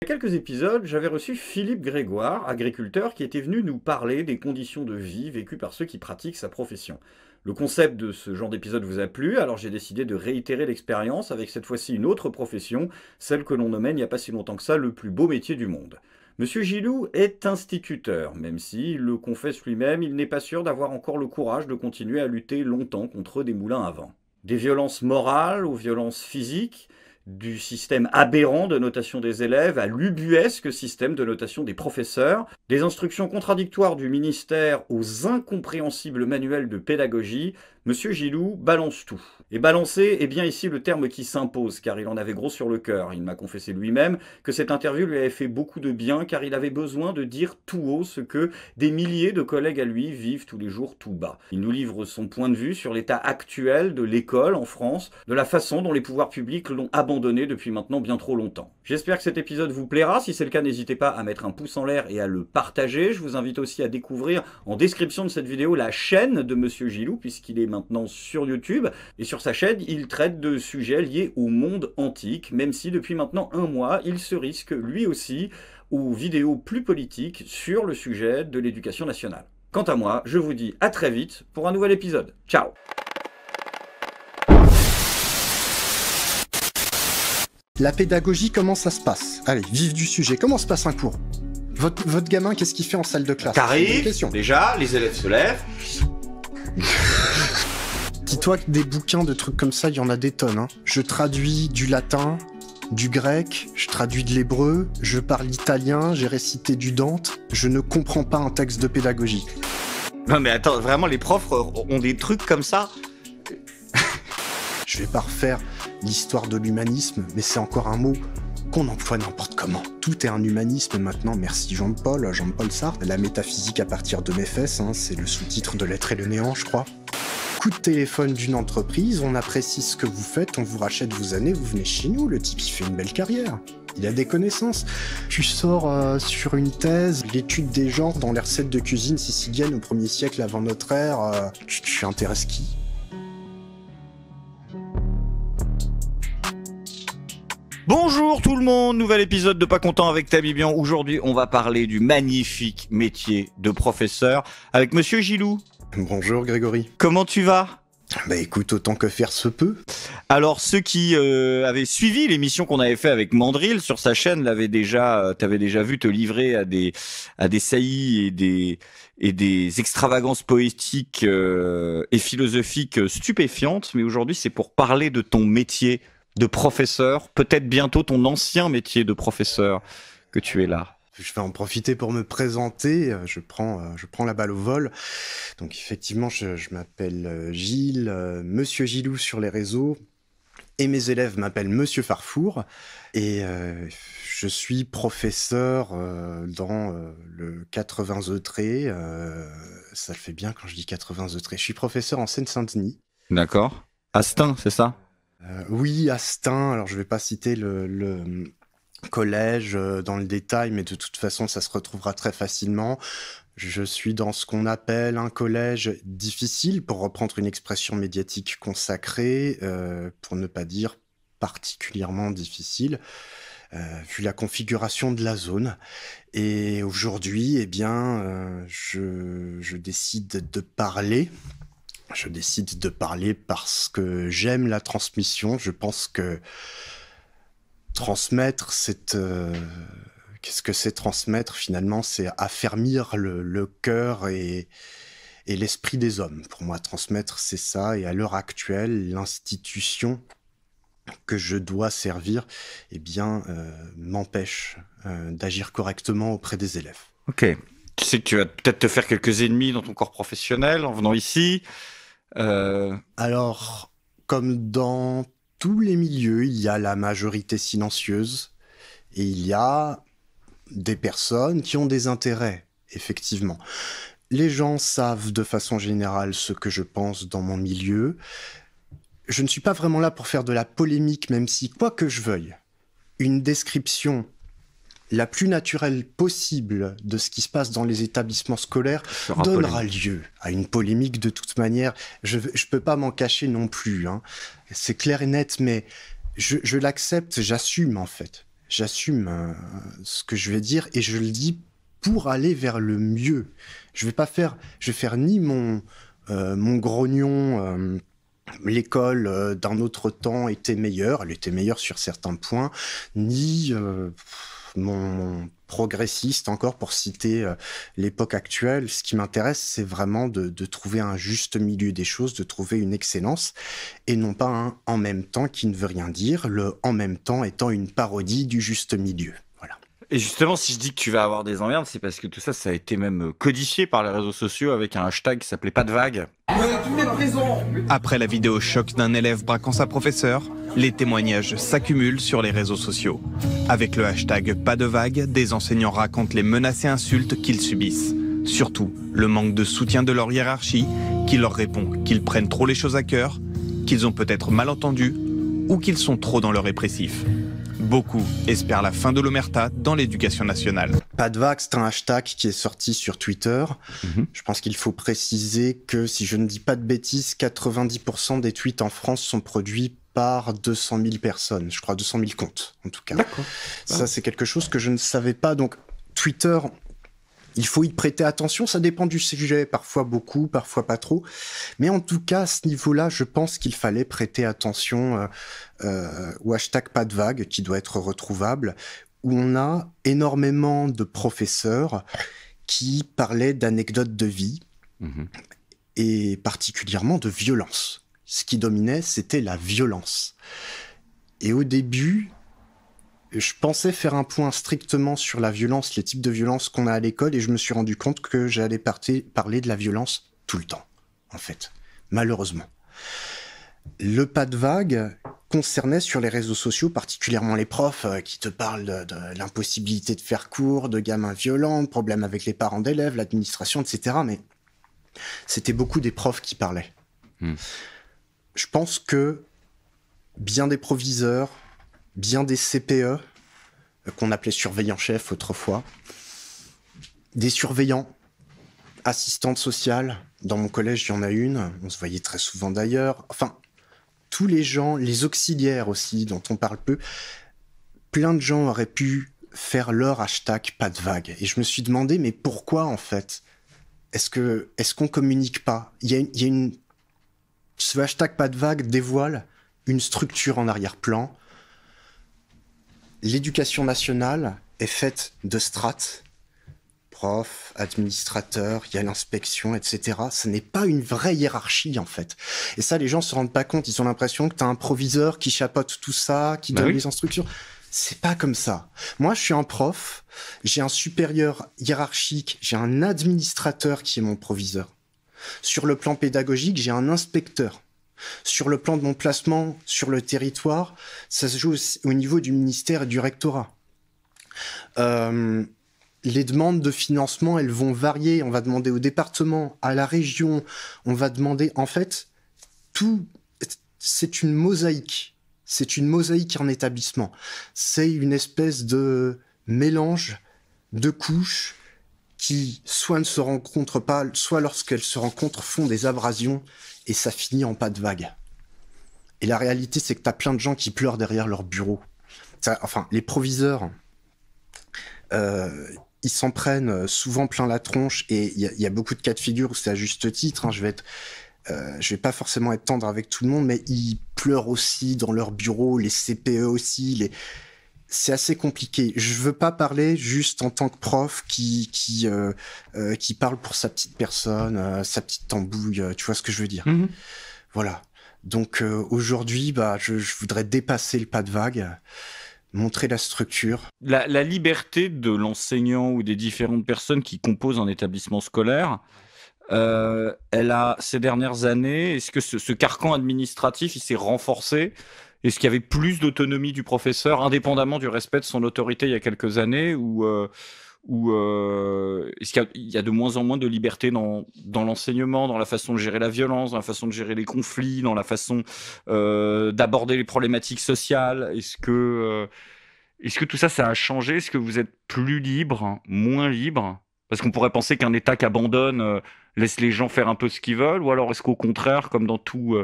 Il y a quelques épisodes, j'avais reçu Philippe Grégoire, agriculteur, qui était venu nous parler des conditions de vie vécues par ceux qui pratiquent sa profession. Le concept de ce genre d'épisode vous a plu, alors j'ai décidé de réitérer l'expérience avec cette fois-ci une autre profession, celle que l'on nommait il n'y a pas si longtemps que ça le plus beau métier du monde. Monsieur Gilou est instituteur, même s'il le confesse lui-même, il n'est pas sûr d'avoir encore le courage de continuer à lutter longtemps contre des moulins à vent. Des violences morales aux violences physiques, du système aberrant de notation des élèves à l'ubuesque système de notation des professeurs, des instructions contradictoires du ministère aux incompréhensibles manuels de pédagogie, Monsieur Gilou balance tout. Et balancer est bien ici le terme qui s'impose, car il en avait gros sur le cœur. Il m'a confessé lui-même que cette interview lui avait fait beaucoup de bien, car il avait besoin de dire tout haut ce que des milliers de collègues à lui vivent tous les jours tout bas. Il nous livre son point de vue sur l'état actuel de l'école en France, de la façon dont les pouvoirs publics l'ont abandonné depuis maintenant bien trop longtemps. J'espère que cet épisode vous plaira. Si c'est le cas, n'hésitez pas à mettre un pouce en l'air et à le partager. Je vous invite aussi à découvrir en description de cette vidéo la chaîne de Monsieur Gilou, puisqu'il est maintenant sur YouTube. Et sur sa chaîne, il traite de sujets liés au monde antique, même si depuis maintenant un mois, il se risque lui aussi aux vidéos plus politiques sur le sujet de l'éducation nationale. Quant à moi, je vous dis à très vite pour un nouvel épisode. Ciao! La pédagogie, comment ça se passe? Allez, vif du sujet, comment se passe un cours? Votre gamin, qu'est-ce qu'il fait en salle de classe? T'arrives, déjà, les élèves se lèvent. Dis-toi que des bouquins de trucs comme ça, il y en a des tonnes. Hein. Je traduis du latin, du grec, je traduis de l'hébreu, je parle italien, j'ai récité du Dante. Je ne comprends pas un texte de pédagogie. Non mais attends, vraiment, les profs ont des trucs comme ça? Je vais pas refaire l'histoire de l'humanisme, mais c'est encore un mot qu'on emploie n'importe comment. Tout est un humanisme maintenant, merci Jean-Paul Sartre. La métaphysique à partir de mes fesses, hein, c'est le sous-titre de L'être et le néant, je crois. Coup de téléphone d'une entreprise, on apprécie ce que vous faites, on vous rachète vos années, vous venez chez nous, le type il fait une belle carrière. Il a des connaissances. Tu sors sur une thèse, l'étude des genres dans les recettes de cuisine sicilienne au 1er siècle avant notre ère, tu intéresses qui ? Bonjour tout le monde, nouvel épisode de Pas Content avec Tabibian. Aujourd'hui, on va parler du magnifique métier de professeur avec Monsieur Gilou. Bonjour Grégory. Comment tu vas ? Bah écoute, autant que faire se peut. Alors ceux qui avaient suivi l'émission qu'on avait fait avec Mandrill sur sa chaîne t'avais déjà vu te livrer à des saillies et des extravagances poétiques et philosophiques stupéfiantes. Mais aujourd'hui, c'est pour parler de ton métier de professeur, peut-être bientôt ton ancien métier de professeur que tu es là. Je vais en profiter pour me présenter, je prends la balle au vol. Donc effectivement, je m'appelle Gilles, Monsieur Gilou sur les réseaux, et mes élèves m'appellent Monsieur Farfour, et je suis professeur dans le 80 ça le fait bien quand je dis 80 je suis professeur en Seine-Saint-Denis. D'accord. Astin, c'est ça ? Oui, Astin, alors je vais pas citer le collège dans le détail, mais de toute façon, ça se retrouvera très facilement. Je suis dans ce qu'on appelle un collège difficile, pour reprendre une expression médiatique consacrée, pour ne pas dire particulièrement difficile, vu la configuration de la zone. Et aujourd'hui, eh bien, je décide de parler. Je décide de parler parce que j'aime la transmission. Je pense que transmettre, qu'est-ce que c'est transmettre finalement? C'est affermir le cœur et l'esprit des hommes. Pour moi, transmettre, c'est ça. Et à l'heure actuelle, l'institution que je dois servir, eh bien, m'empêche d'agir correctement auprès des élèves. Ok. Tu sais que tu vas peut-être te faire quelques ennemis dans ton corps professionnel en venant ici. Alors, comme dans tous les milieux, il y a la majorité silencieuse et il y a des personnes qui ont des intérêts, effectivement. Les gens savent de façon générale ce que je pense dans mon milieu. Je ne suis pas vraiment là pour faire de la polémique, même si, quoi que je veuille, une description la plus naturelle possible de ce qui se passe dans les établissements scolaires donnera lieu à une polémique de toute manière. Je peux pas m'en cacher non plus, hein. C'est clair et net, mais je l'accepte, j'assume en fait. j'assume ce que je vais dire et je le dis pour aller vers le mieux. Je vais faire ni mon grognon. L'école d'un autre temps était meilleure, elle était meilleure sur certains points, ni mon progressiste, encore pour citer l'époque actuelle. Ce qui m'intéresse, c'est vraiment de trouver un juste milieu des choses, de trouver une excellence, et non pas un en même temps qui ne veut rien dire, le en même temps étant une parodie du juste milieu. Voilà. Et justement, si je dis que tu vas avoir des emmerdes, c'est parce que tout ça, ça a été même codifié par les réseaux sociaux avec un hashtag qui s'appelait pas de vague. Après la vidéo choc d'un élève braquant sa professeure, les témoignages s'accumulent sur les réseaux sociaux. Avec le hashtag pas de vague, des enseignants racontent les menaces et insultes qu'ils subissent. Surtout, le manque de soutien de leur hiérarchie, qui leur répond qu'ils prennent trop les choses à cœur, qu'ils ont peut-être mal entendu ou qu'ils sont trop dans le répressif. Beaucoup espèrent la fin de l'omerta dans l'éducation nationale. Pas de vague, c'est un hashtag qui est sorti sur Twitter. Je pense qu'il faut préciser que, si je ne dis pas de bêtises, 90% des tweets en France sont produits par 200 000 personnes. Je crois 200 000 comptes, en tout cas. D'accord. Ça, c'est quelque chose que je ne savais pas. Donc, Twitter, il faut y prêter attention. Ça dépend du sujet. Parfois beaucoup, parfois pas trop. Mais en tout cas, à ce niveau-là, je pense qu'il fallait prêter attention au hashtag pas de vague, qui doit être retrouvable, où on a énormément de professeurs qui parlaient d'anecdotes de vie, et particulièrement de violence. Ce qui dominait, c'était la violence. Et au début, je pensais faire un point strictement sur la violence, les types de violence qu'on a à l'école, et je me suis rendu compte que j'allais parler de la violence tout le temps, en fait, malheureusement. Le pas de vague concernait sur les réseaux sociaux, particulièrement les profs qui te parlent de l'impossibilité de faire cours, de gamins violents, de problèmes avec les parents d'élèves, l'administration, etc. Mais c'était beaucoup des profs qui parlaient. Je pense que bien des proviseurs, bien des CPE, qu'on appelait surveillants-chefs autrefois, des surveillants, assistantes sociales, dans mon collège il y en a une, on se voyait très souvent d'ailleurs, enfin, tous les gens, les auxiliaires aussi, dont on parle peu, plein de gens auraient pu faire leur hashtag pas de vague. Et je me suis demandé, mais pourquoi en fait ? Est-ce qu'on communique pas ? Ce hashtag pas de vague dévoile une structure en arrière-plan. L'éducation nationale est faite de strates, prof, administrateur, il y a l'inspection, etc. Ce n'est pas une vraie hiérarchie, en fait. Et ça, les gens se rendent pas compte. Ils ont l'impression que tu as un proviseur qui chapeaute tout ça, qui donne les instructions. C'est pas comme ça. Moi, je suis un prof, j'ai un supérieur hiérarchique, j'ai un administrateur qui est mon proviseur. Sur le plan pédagogique, j'ai un inspecteur. Sur le plan de mon placement sur le territoire, ça se joue aussi au niveau du ministère et du rectorat. Les demandes de financement, elles vont varier. On va demander au département, à la région. On va demander, en fait, tout. C'est une mosaïque. C'est une mosaïque en établissement. C'est une espèce de mélange de couches qui soit ne se rencontrent pas, soit lorsqu'elles se rencontrent font des abrasions et ça finit en pas de vague. Et la réalité, c'est que t'as plein de gens qui pleurent derrière leur bureau. Enfin, les proviseurs, ils s'en prennent souvent plein la tronche et il y a beaucoup de cas de figure où c'est à juste titre. Je vais pas forcément être tendre avec tout le monde, mais ils pleurent aussi dans leur bureau, les CPE aussi. C'est assez compliqué. Je veux pas parler juste en tant que prof qui parle pour sa petite personne, sa petite tambouille. Tu vois ce que je veux dire ? Voilà. Donc aujourd'hui, je voudrais dépasser le pas de vague, montrer la structure. La liberté de l'enseignant ou des différentes personnes qui composent un établissement scolaire, elle a, ces dernières années, est-ce que ce carcan administratif, il s'est renforcé ? Est-ce qu'il y avait plus d'autonomie du professeur, indépendamment du respect de son autorité il y a quelques années, ou est-ce qu'il y a de moins en moins de liberté dans l'enseignement, dans la façon de gérer la violence, dans la façon de gérer les conflits, dans la façon d'aborder les problématiques sociales ? Est-ce que tout ça, ça a changé ? Est-ce que vous êtes plus libre, moins libre ? Parce qu'on pourrait penser qu'un État qui abandonne laisse les gens faire un peu ce qu'ils veulent, ou alors est-ce qu'au contraire, comme dans tout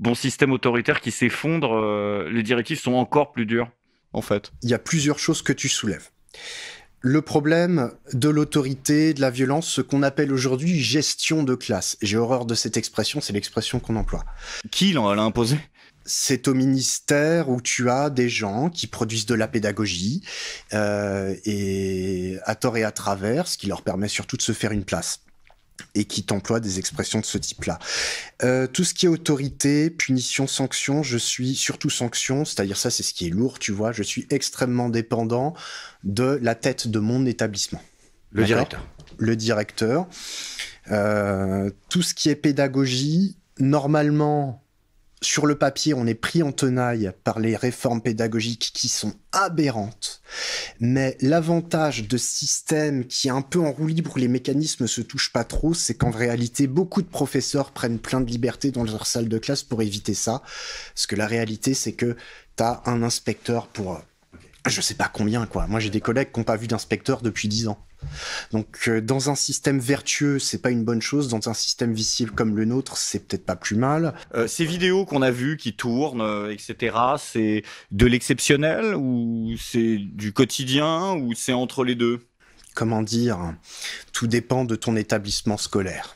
bon système autoritaire qui s'effondre, les directives sont encore plus dures ? en fait? Il y a plusieurs choses que tu soulèves. Le problème de l'autorité, de la violence, ce qu'on appelle aujourd'hui gestion de classe. J'ai horreur de cette expression, c'est l'expression qu'on emploie. Qui l'a imposé? C'est au ministère où tu as des gens qui produisent de la pédagogie et à tort et à travers, ce qui leur permet surtout de se faire une place et qui t'emploient des expressions de ce type-là. Tout ce qui est autorité, punition, sanction, je suis surtout sanction, c'est-à-dire ça c'est ce qui est lourd, tu vois, je suis extrêmement dépendant de la tête de mon établissement. Le directeur. Le directeur. Tout ce qui est pédagogie, normalement... Sur le papier, on est pris en tenaille par les réformes pédagogiques qui sont aberrantes. Mais l'avantage de ce système qui est un peu en roue libre où les mécanismes se touchent pas trop, c'est qu'en réalité, beaucoup de professeurs prennent plein de liberté dans leur salle de classe pour éviter ça. Parce que la réalité, c'est que t'as un inspecteur pour... je sais pas combien, quoi. Moi, j'ai des collègues qui n'ont pas vu d'inspecteur depuis 10 ans. Donc, dans un système vertueux, c'est pas une bonne chose. Dans un système vicieux comme le nôtre, c'est peut-être pas plus mal. Ces vidéos qu'on a vues qui tournent, etc., c'est de l'exceptionnel ou c'est du quotidien ou c'est entre les deux? Comment dire? Tout dépend de ton établissement scolaire.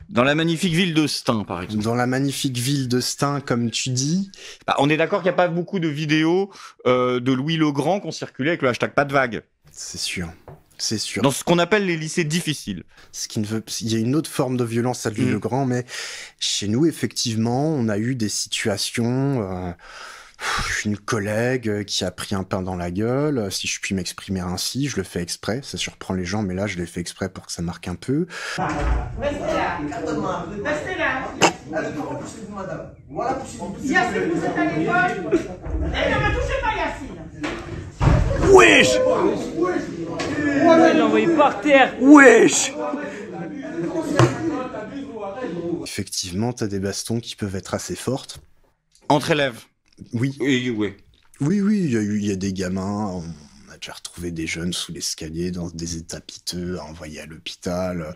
Dans la magnifique ville de Stein, par exemple. Dans la magnifique ville de Stein, comme tu dis... Bah, on est d'accord qu'il n'y a pas beaucoup de vidéos de Louis le Grand qui ont circulé avec le hashtag pas de vague. C'est sûr. C'est sûr. Dans ce qu'on appelle les lycées difficiles. Il y a une autre forme de violence à Louis le Grand, mais chez nous, effectivement, on a eu des situations... une collègue qui a pris un pain dans la gueule, si je puis m'exprimer ainsi, je le fais exprès, ça surprend les gens, mais là, je l'ai fait exprès pour que ça marque un peu. Restez là. Restez là. Yacine, vous êtes à l'école. Et ne me touchez pas, Yacine. Wesh! Il l'a envoyé par terre. Wesh! Effectivement, t'as des bastons qui peuvent être assez fortes. Entre élèves. Oui. Oui. Oui, il y a des gamins, on a déjà retrouvé des jeunes sous l'escalier dans des états piteux, envoyés à l'hôpital.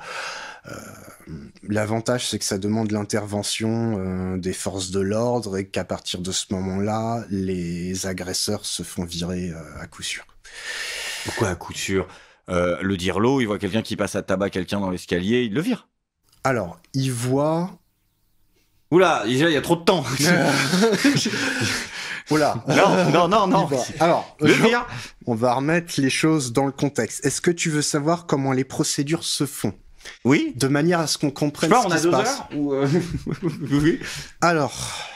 L'avantage, c'est que ça demande l'intervention des forces de l'ordre et qu'à partir de ce moment-là, les agresseurs se font virer à coup sûr. Pourquoi à coup sûr? Le dirlo, il voit quelqu'un qui passe à tabac quelqu'un dans l'escalier, il le vire. Alors, il voit... Oula, il y a trop de temps. Oula. Non. Alors, le vire. On va remettre les choses dans le contexte. Est-ce que tu veux savoir comment les procédures se font? Oui. De manière à ce qu'on comprenne Je sais ce pas, qui se on a 2 passe. heures ou Oui. Alors,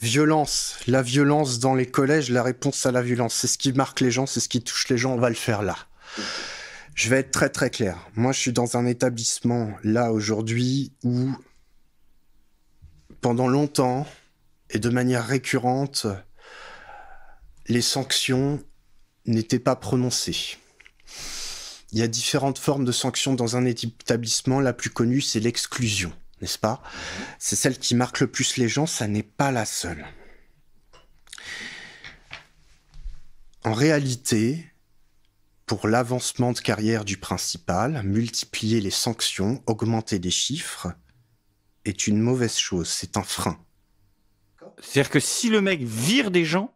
violence. La violence dans les collèges, la réponse à la violence. C'est ce qui marque les gens, c'est ce qui touche les gens. On va le faire là. Je vais être très très clair. Moi, je suis dans un établissement là aujourd'hui où pendant longtemps, et de manière récurrente, les sanctions n'étaient pas prononcées. Il y a différentes formes de sanctions dans un établissement. La plus connue, c'est l'exclusion, n'est-ce pas? C'est celle qui marque le plus les gens, ça n'est pas la seule. En réalité, pour l'avancement de carrière du principal, multiplier les sanctions, augmenter les chiffres, est une mauvaise chose, c'est un frein. C'est-à-dire que si le mec vire des gens,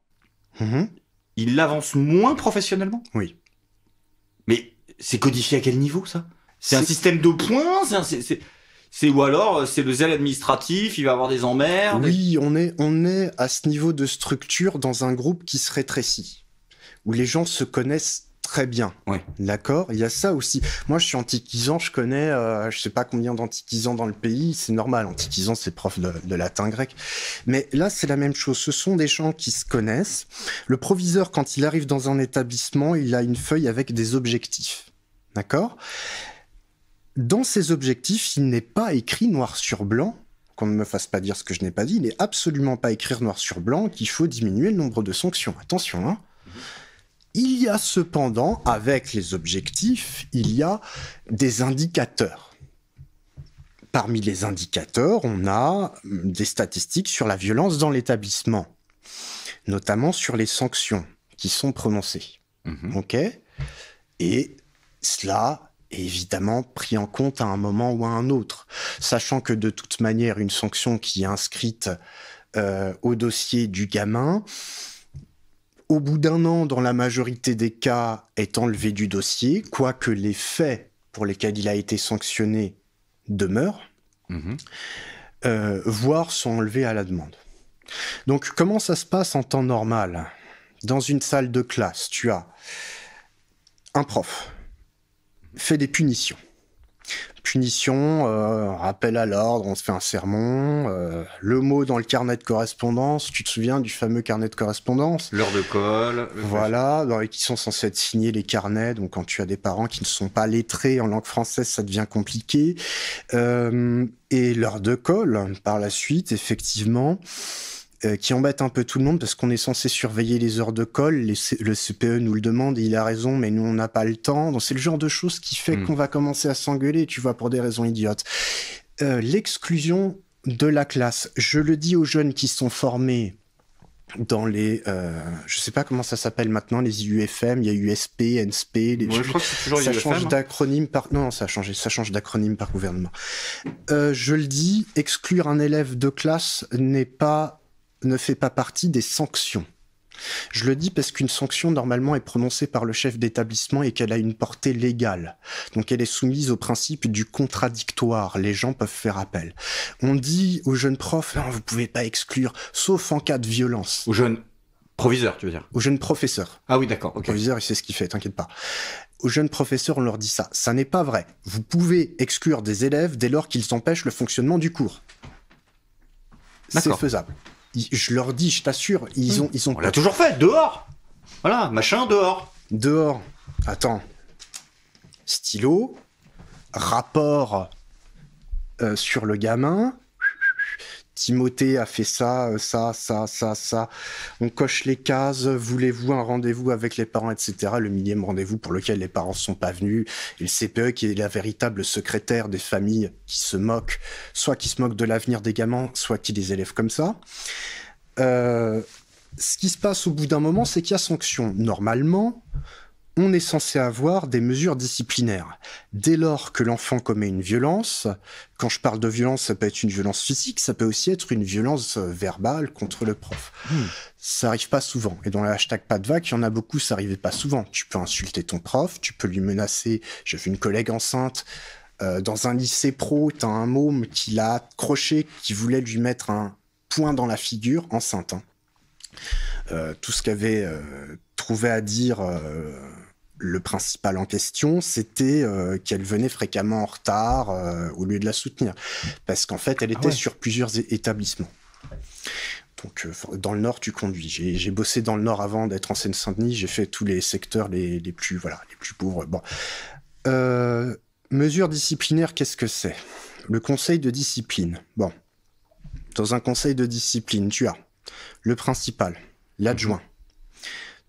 Mmh. il avance moins professionnellement? Oui. Mais c'est codifié à quel niveau, ça? C'est un système de points? Ou alors c'est le zèle administratif, il va avoir des emmerdes? Oui, on est à ce niveau de structure dans un groupe qui se rétrécit, où les gens se connaissent très bien. Ouais. D'accord? Il y a ça aussi. Moi, je suis antiquisant, je connais, je sais pas combien d'antiquisants dans le pays, c'est normal, antiquisant, c'est prof de latin grec. Mais là, c'est la même chose. Ce sont des gens qui se connaissent. Le proviseur, quand il arrive dans un établissement, il a une feuille avec des objectifs. D'accord? Dans ces objectifs, il n'est pas écrit noir sur blanc, qu'on ne me fasse pas dire ce que je n'ai pas dit, il n'est absolument pas écrit noir sur blanc qu'il faut diminuer le nombre de sanctions. Attention, hein. Il y a cependant, avec les objectifs, il y a des indicateurs. Parmi les indicateurs, on a des statistiques sur la violence dans l'établissement, notamment sur les sanctions qui sont prononcées. Mmh. Ok? Et cela est évidemment pris en compte à un moment ou à un autre, sachant que de toute manière, une sanction qui est inscrite au dossier du gamin, au bout d'un an, dans la majorité des cas, est enlevé du dossier, quoique les faits pour lesquels il a été sanctionné demeurent, voire sont enlevés à la demande. Donc, comment ça se passe en temps normal ? Dans une salle de classe, tu as un prof, fait des punitions. Punition, rappel à l'ordre, on se fait un sermon, le mot dans le carnet de correspondance, tu te souviens du fameux carnet de correspondance ? L'heure de colle. Voilà, qui sont censés être signés les carnets, donc quand tu as des parents qui ne sont pas lettrés en langue française, ça devient compliqué. Et l'heure de colle, par la suite, effectivement, qui embête un peu tout le monde parce qu'on est censé surveiller les heures de colle, le CPE nous le demande et il a raison, mais nous on n'a pas le temps. Donc c'est le genre de choses qui fait qu'on va commencer à s'engueuler, tu vois, pour des raisons idiotes. L'exclusion de la classe, je le dis aux jeunes qui sont formés dans les, je sais pas comment ça s'appelle maintenant, les IUFM, il y a USP, NSP, je crois que c'est toujours ça IUFM, change d'acronyme par, non, ça a changé, ça change d'acronyme par gouvernement. Je le dis, exclure un élève de classe ne fait pas partie des sanctions. Je le dis parce qu'une sanction, normalement, est prononcée par le chef d'établissement et qu'elle a une portée légale. Donc, elle est soumise au principe du contradictoire. Les gens peuvent faire appel. On dit aux jeunes profs, non, vous pouvez pas exclure, sauf en cas de violence. Aux jeunes proviseurs, tu veux dire ? Aux jeunes professeurs. Ah oui, d'accord. Le proviseur, il sait ce qu'il fait, t'inquiète pas. Aux jeunes professeurs, on leur dit ça. Ça n'est pas vrai. Vous pouvez exclure des élèves dès lors qu'ils empêchent le fonctionnement du cours. C'est faisable. Je leur dis, je t'assure, ils ont. On l'a toujours fait, dehors. Voilà, machin, dehors. Dehors. Attends. Stylo. Rapport sur le gamin. Timothée a fait ça. On coche les cases. Voulez-vous un rendez-vous avec les parents, etc. Le millième rendez-vous pour lequel les parents ne sont pas venus. Et le CPE qui est la véritable secrétaire des familles qui se moquent, soit qui se moquent de l'avenir des gamins, soit qui les élève comme ça. Ce qui se passe au bout d'un moment, c'est qu'il y a sanction. Normalement, on est censé avoir des mesures disciplinaires. Dès lors que l'enfant commet une violence, quand je parle de violence, ça peut être une violence physique, ça peut aussi être une violence verbale contre le prof. Ça arrive pas souvent. Et dans le hashtag pas de vague, il y en a beaucoup, ça arrivait pas souvent. Tu peux insulter ton prof, tu peux lui menacer. J'ai vu une collègue enceinte dans un lycée pro, t'as un môme qui l'a accroché, qui voulait lui mettre un poing dans la figure, enceinte. Tout ce qu'avait trouvé à dire le principal en question, c'était qu'elle venait fréquemment en retard au lieu de la soutenir. Parce qu'en fait, elle était sur plusieurs établissements. Donc, dans le Nord, tu conduis. J'ai bossé dans le Nord avant d'être en Seine-Saint-Denis. J'ai fait tous les secteurs les plus pauvres. Bon. Mesures disciplinaires, qu'est-ce que c'est ? Le conseil de discipline. Bon. Dans un conseil de discipline, tu as le principal, l'adjoint.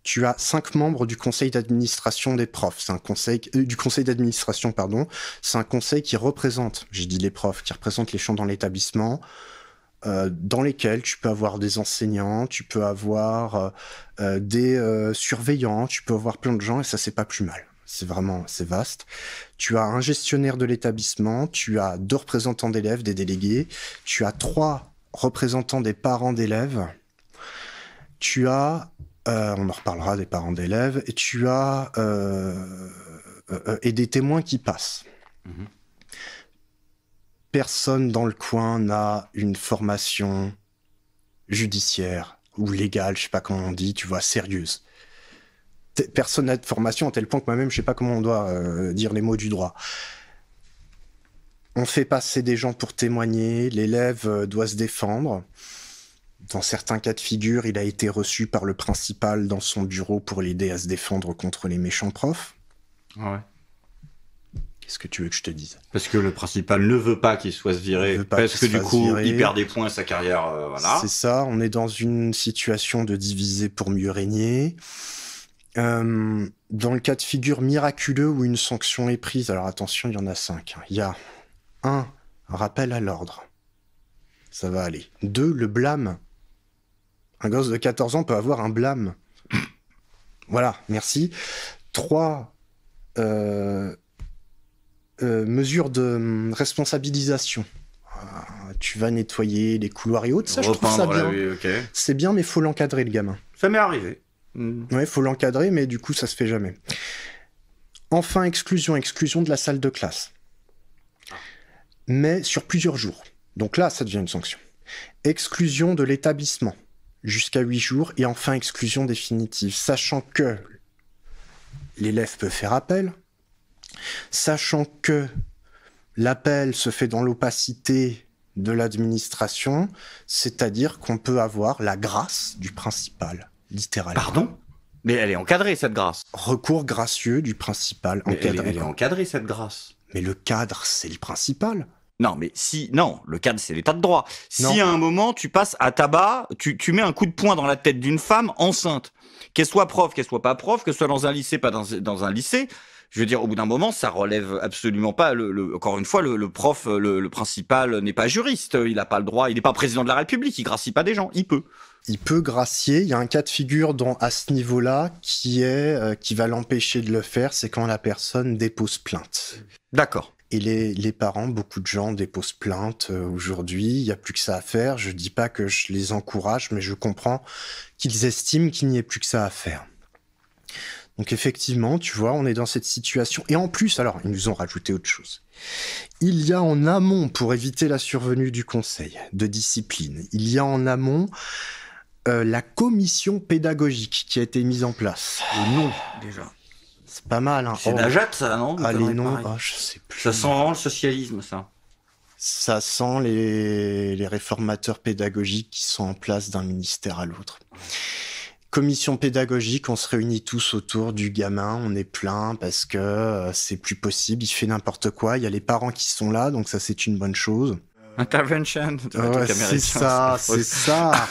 Tu as 5 membres du conseil d'administration des profs. C'est un conseil du conseil d'administration, pardon. C'est un conseil qui représente, j'ai dit les profs, qui représente les champs dans l'établissement, dans lesquels tu peux avoir des enseignants, tu peux avoir des surveillants, tu peux avoir plein de gens, et ça, c'est pas plus mal. C'est vaste. Tu as un gestionnaire de l'établissement, tu as 2 représentants d'élèves, des délégués, tu as 3 représentants des parents d'élèves, tu as, on en reparlera des parents d'élèves, et tu as et des témoins qui passent. Personne dans le coin n'a une formation judiciaire ou légale, je sais pas comment on dit, tu vois, sérieuse. Personne n'a de formation à tel point que moi-même, je sais pas comment on doit dire les mots du droit. On fait passer des gens pour témoigner, l'élève doit se défendre. Dans certains cas de figure, il a été reçu par le principal dans son bureau pour l'aider à se défendre contre les méchants profs. Ouais. Qu'est-ce que tu veux que je te dise ? Parce que le principal ne veut pas qu'il soit viré, parce que du coup, il perd des points, sa carrière, voilà. C'est ça, on est dans une situation de diviser pour mieux régner. Dans le cas de figure miraculeux où une sanction est prise, alors attention, il y en a 5. Il y a 1, rappel à l'ordre. Ça va aller. 2, le blâme. Un gosse de 14 ans peut avoir un blâme. Voilà, merci. 3, mesure de responsabilisation. Tu vas nettoyer les couloirs et autres. Ça, je trouve ça bien. C'est bien, mais il faut l'encadrer, le gamin. Ça m'est arrivé. Ouais, faut l'encadrer, mais du coup, ça se fait jamais. Enfin, exclusion de la salle de classe. Mais sur plusieurs jours. Donc là, ça devient une sanction. Exclusion de l'établissement, jusqu'à 8 jours. Et enfin, exclusion définitive, sachant que l'élève peut faire appel, sachant que l'appel se fait dans l'opacité de l'administration, c'est-à-dire qu'on peut avoir la grâce du principal, littéralement. Pardon ? Mais elle est encadrée, cette grâce. Recours gracieux du principal, Mais encadré. elle est encadrée, cette grâce. Mais le cadre, c'est le principal. Non, mais non, le cadre, c'est l'état de droit. Non. Si à un moment, tu passes à tabac, tu mets un coup de poing dans la tête d'une femme enceinte, qu'elle soit prof, qu'elle soit pas prof, qu'elle soit dans un lycée, pas dans un lycée, je veux dire, au bout d'un moment, ça relève absolument pas. Encore une fois, le prof, le principal n'est pas juriste. Il n'a pas le droit. Il n'est pas président de la République. Il gracie pas des gens. Il peut. Il peut gracier. Il y a un cas de figure à ce niveau-là qui va l'empêcher de le faire, c'est quand la personne dépose plainte. D'accord. Et les parents, beaucoup de gens déposent plainte aujourd'hui. Il n'y a plus que ça à faire. Je dis pas que je les encourage, mais je comprends qu'ils estiment qu'il n'y ait plus que ça à faire. Donc effectivement, tu vois, on est dans cette situation. Et en plus, alors, ils nous ont rajouté autre chose. Il y a en amont, pour éviter la survenue du conseil de discipline, il y a en amont la commission pédagogique qui a été mise en place. Le nom, déjà. C'est pas mal, hein. C'est Najat, ça, non? Ah, les noms, je sais plus. Ça sent vraiment le socialisme, ça. Ça sent les réformateurs pédagogiques qui sont en place d'un ministère à l'autre. Commission pédagogique, on se réunit tous autour du gamin, on est plein parce que c'est plus possible, il fait n'importe quoi, il y a les parents qui sont là, donc ça c'est une bonne chose. Intervention. Ouais, c'est ça.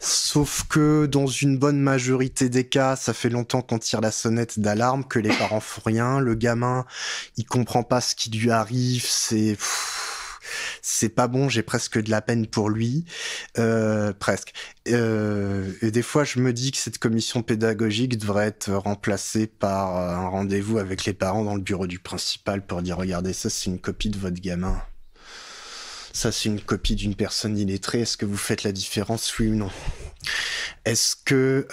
Sauf que dans une bonne majorité des cas, ça fait longtemps qu'on tire la sonnette d'alarme, que les parents font rien, le gamin, il comprend pas ce qui lui arrive, c'est pas bon, j'ai presque de la peine pour lui, presque. Et des fois, je me dis que cette commission pédagogique devrait être remplacée par un rendez-vous avec les parents dans le bureau du principal pour dire, regardez, ça c'est une copie de votre gamin. Ça c'est une copie d'une personne illettrée, est-ce que vous faites la différence, oui ou non? Est-ce que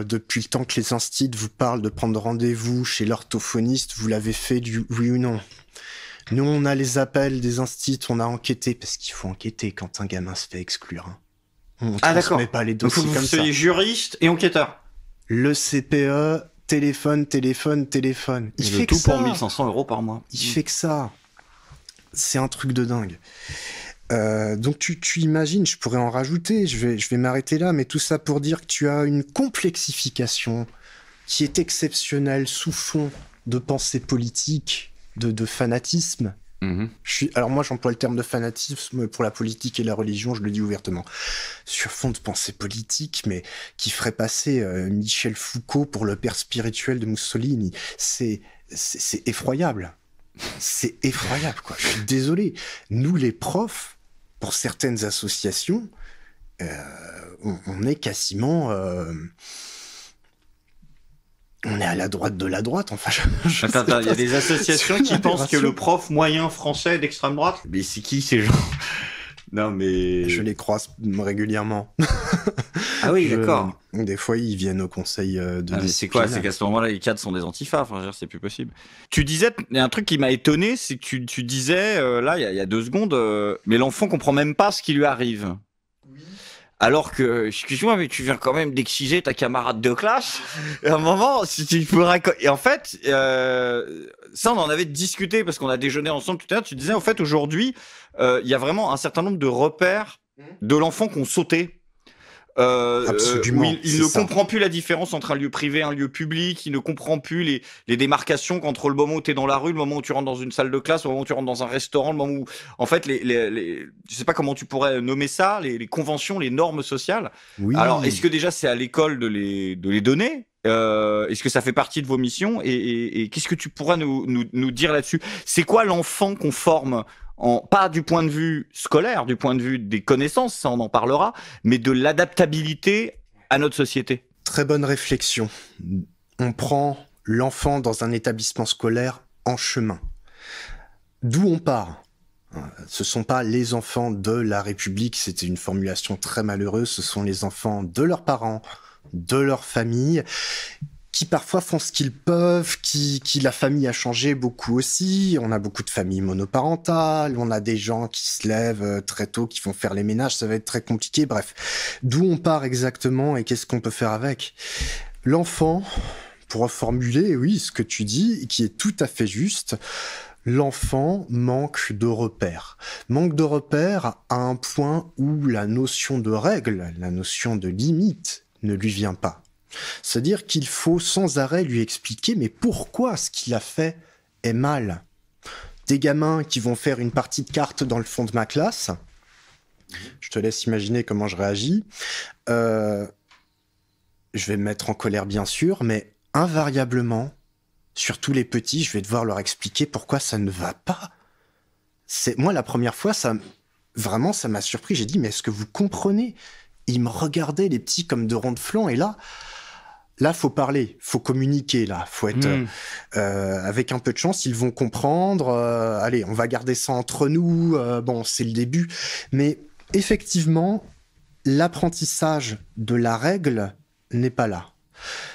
depuis le temps que les instits vous parlent de prendre rendez-vous chez l'orthophoniste, vous l'avez fait du oui ou non? Nous, on a les appels des instits, on a enquêté, parce qu'il faut enquêter quand un gamin se fait exclure. Hein. On transmet pas les dossiers comme ça. Vous soyez juriste et enquêteur. Le CPE, téléphone. Il fait que tout ça. pour 1 500 € par mois. Il fait que ça. C'est un truc de dingue. Donc tu imagines, je pourrais en rajouter, je vais m'arrêter là, mais tout ça pour dire que tu as une complexification qui est exceptionnelle sous fond de pensée politique, de fanatisme. Alors moi j'emploie le terme de fanatisme pour la politique et la religion, je le dis ouvertement. Sur fond de pensée politique, mais qui ferait passer Michel Foucault pour le père spirituel de Mussolini. C'est effroyable. C'est effroyable, quoi. Je suis désolé. Nous, les profs, pour certaines associations, on est quasiment... on est à la droite de la droite, enfin... Attends, il y a des associations qui pensent que le prof moyen français est d'extrême droite. Mais c'est qui ces gens? Non, mais... Je les croise régulièrement. Ah oui, d'accord. Des fois, ils viennent au conseil de discipline. C'est quoi? C'est qu'à ce moment-là, les cadres sont des antifas. Enfin, je veux dire, c'est plus possible. Tu disais, il y a un truc qui m'a étonné, c'est que tu disais, là, il y a 2 secondes, mais l'enfant comprend même pas ce qui lui arrive. Alors que, excuse-moi, mais tu viens quand même d'exciser ta camarade de classe. Et à un moment, si tu pourrais... Et en fait, ça, on en avait discuté parce qu'on a déjeuné ensemble tout à l'heure. Tu disais, en fait, aujourd'hui, il y a vraiment un certain nombre de repères de l'enfant qu'on sautait. Absolument. Où il ne comprend plus la différence entre un lieu privé et un lieu public, il ne comprend plus les démarcations entre le moment où tu es dans la rue, le moment où tu rentres dans une salle de classe, le moment où tu rentres dans un restaurant, le moment où, en fait, je sais pas comment tu pourrais nommer ça, les conventions, les normes sociales. Oui. Alors, est-ce que déjà c'est à l'école de les donner? Est-ce que ça fait partie de vos missions? Et qu'est-ce que tu pourras nous dire là-dessus? C'est quoi l'enfant qu'on forme? Pas du point de vue scolaire, du point de vue des connaissances, ça on en parlera, mais de l'adaptabilité à notre société. Très bonne réflexion. On prend l'enfant dans un établissement scolaire en chemin. D'où on part? Ce sont pas les enfants de la République, c'était une formulation très malheureuse, ce sont les enfants de leurs parents, de leur famille, qui parfois font ce qu'ils peuvent, qui la famille a changé beaucoup aussi. On a beaucoup de familles monoparentales, on a des gens qui se lèvent très tôt, qui vont faire les ménages, ça va être très compliqué. Bref, d'où on part exactement et qu'est-ce qu'on peut faire avec? L'enfant, pour reformuler, oui, ce que tu dis, qui est tout à fait juste, l'enfant manque de repères. Manque de repères à un point où la notion de règle, la notion de limite ne lui vient pas. C'est-à-dire qu'il faut sans arrêt lui expliquer mais pourquoi ce qu'il a fait est mal. Des gamins qui vont faire une partie de cartes dans le fond de ma classe, je te laisse imaginer comment je réagis, je vais me mettre en colère bien sûr, mais invariablement, surtout les petits, je vais devoir leur expliquer pourquoi ça ne va pas. Moi, la première fois, ça m'a surpris. J'ai dit, mais est-ce que vous comprenez? Ils me regardaient, les petits, comme de ronds de flanc, et là, faut parler, faut communiquer, là, faut être avec un peu de chance, ils vont comprendre. Allez, on va garder ça entre nous. Bon, c'est le début, mais effectivement, l'apprentissage de la règle n'est pas là.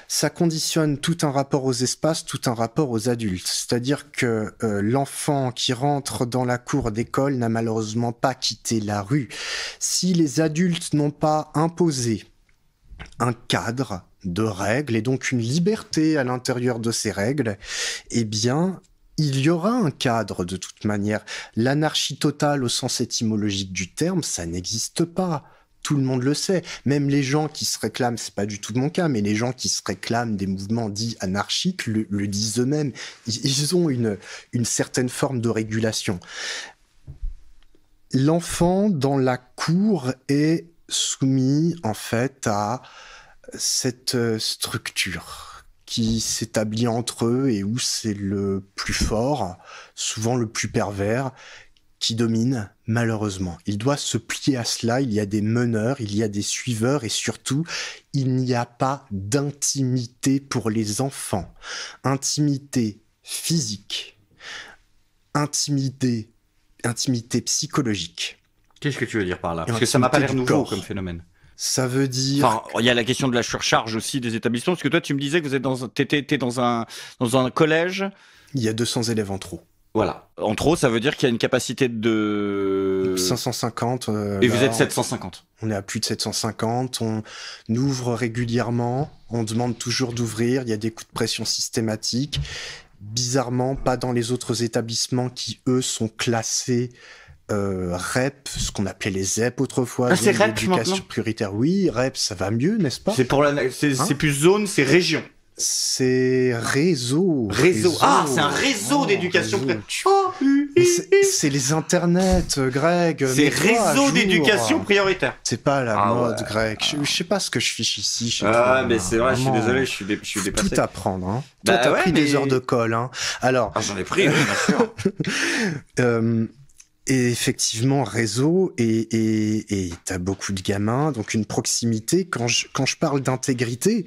Ça conditionne tout un rapport aux espaces, tout un rapport aux adultes. C'est-à-dire que l'enfant qui rentre dans la cour d'école n'a malheureusement pas quitté la rue. Si les adultes n'ont pas imposé un cadre de règles et donc une liberté à l'intérieur de ces règles, eh bien, il y aura un cadre de toute manière. L'anarchie totale au sens étymologique du terme, ça n'existe pas. Tout le monde le sait. Même les gens qui se réclament, c'est pas du tout mon cas, mais les gens qui se réclament des mouvements dits anarchiques le disent eux-mêmes. Ils ont une certaine forme de régulation. L'enfant dans la cour est soumis en fait à cette structure qui s'établit entre eux et où c'est le plus fort, souvent le plus pervers, qui domine, malheureusement. Il doit se plier à cela, il y a des meneurs, il y a des suiveurs et surtout, il n'y a pas d'intimité pour les enfants. Intimité physique, intimité psychologique. Qu'est-ce que tu veux dire par là? Parce que ça m'a pas l'air nouveau comme phénomène. Ça veut dire... Enfin, il y a la question de la surcharge aussi des établissements, parce que toi, tu me disais que t'étais dans un collège. Il y a 200 élèves en trop. Voilà. En trop, ça veut dire qu'il y a une capacité de... 550. Et vous êtes 750. On est à plus de 750. On ouvre régulièrement. On demande toujours d'ouvrir. Il y a des coups de pression systématiques. Bizarrement, pas dans les autres établissements qui, eux, sont classés REP, ce qu'on appelait les ZEP autrefois. Ah, c'est REP éducation maintenant prioritaire. Oui, REP, ça va mieux, n'est-ce pas? C'est plus zone, c'est région. C'est réseau. Ah, c'est un réseau d'éducation. C'est les internets, Greg. C'est réseau d'éducation prioritaire. C'est pas la mode, ouais. Greg. Je sais pas ce que je fiche ici. Mais c'est vrai, je suis désolé, je suis dépassé. Tout apprendre, hein. Toi, t'as pris des heures de colle, hein. Alors. Ah, j'en ai pris, oui, bien sûr. Et effectivement, réseau, et t'as beaucoup de gamins, donc une proximité. Quand je parle d'intégrité,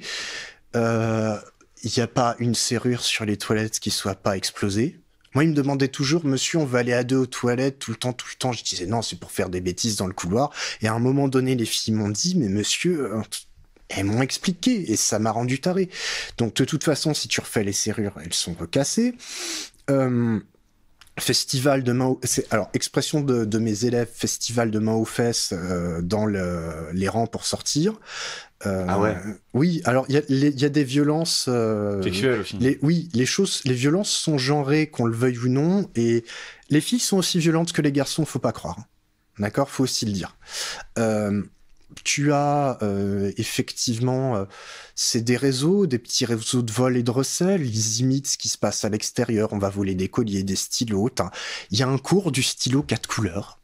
il n'y a pas une serrure sur les toilettes qui soit pas explosée. Moi, il me demandait toujours, monsieur, on va aller à deux aux toilettes tout le temps. Je disais non, c'est pour faire des bêtises dans le couloir. Et à un moment donné, les filles m'ont dit, mais monsieur, elles m'ont expliqué et ça m'a rendu taré. Donc, de toute façon, si tu refais les serrures, elles sont recassées. Festival de main, alors expression de mes élèves, festival de main aux fesses dans les rangs pour sortir. Ah ouais. Oui, alors il y a des violences sexuelles aussi. Les violences sont genrées, qu'on le veuille ou non, et les filles sont aussi violentes que les garçons, faut pas croire. D'accord, faut aussi le dire. Tu as effectivement, c'est des réseaux, des petits réseaux de vol et de recel. Ils imitent ce qui se passe à l'extérieur. On va voler des colliers, des stylos. Il y a un cours du stylo 4 couleurs.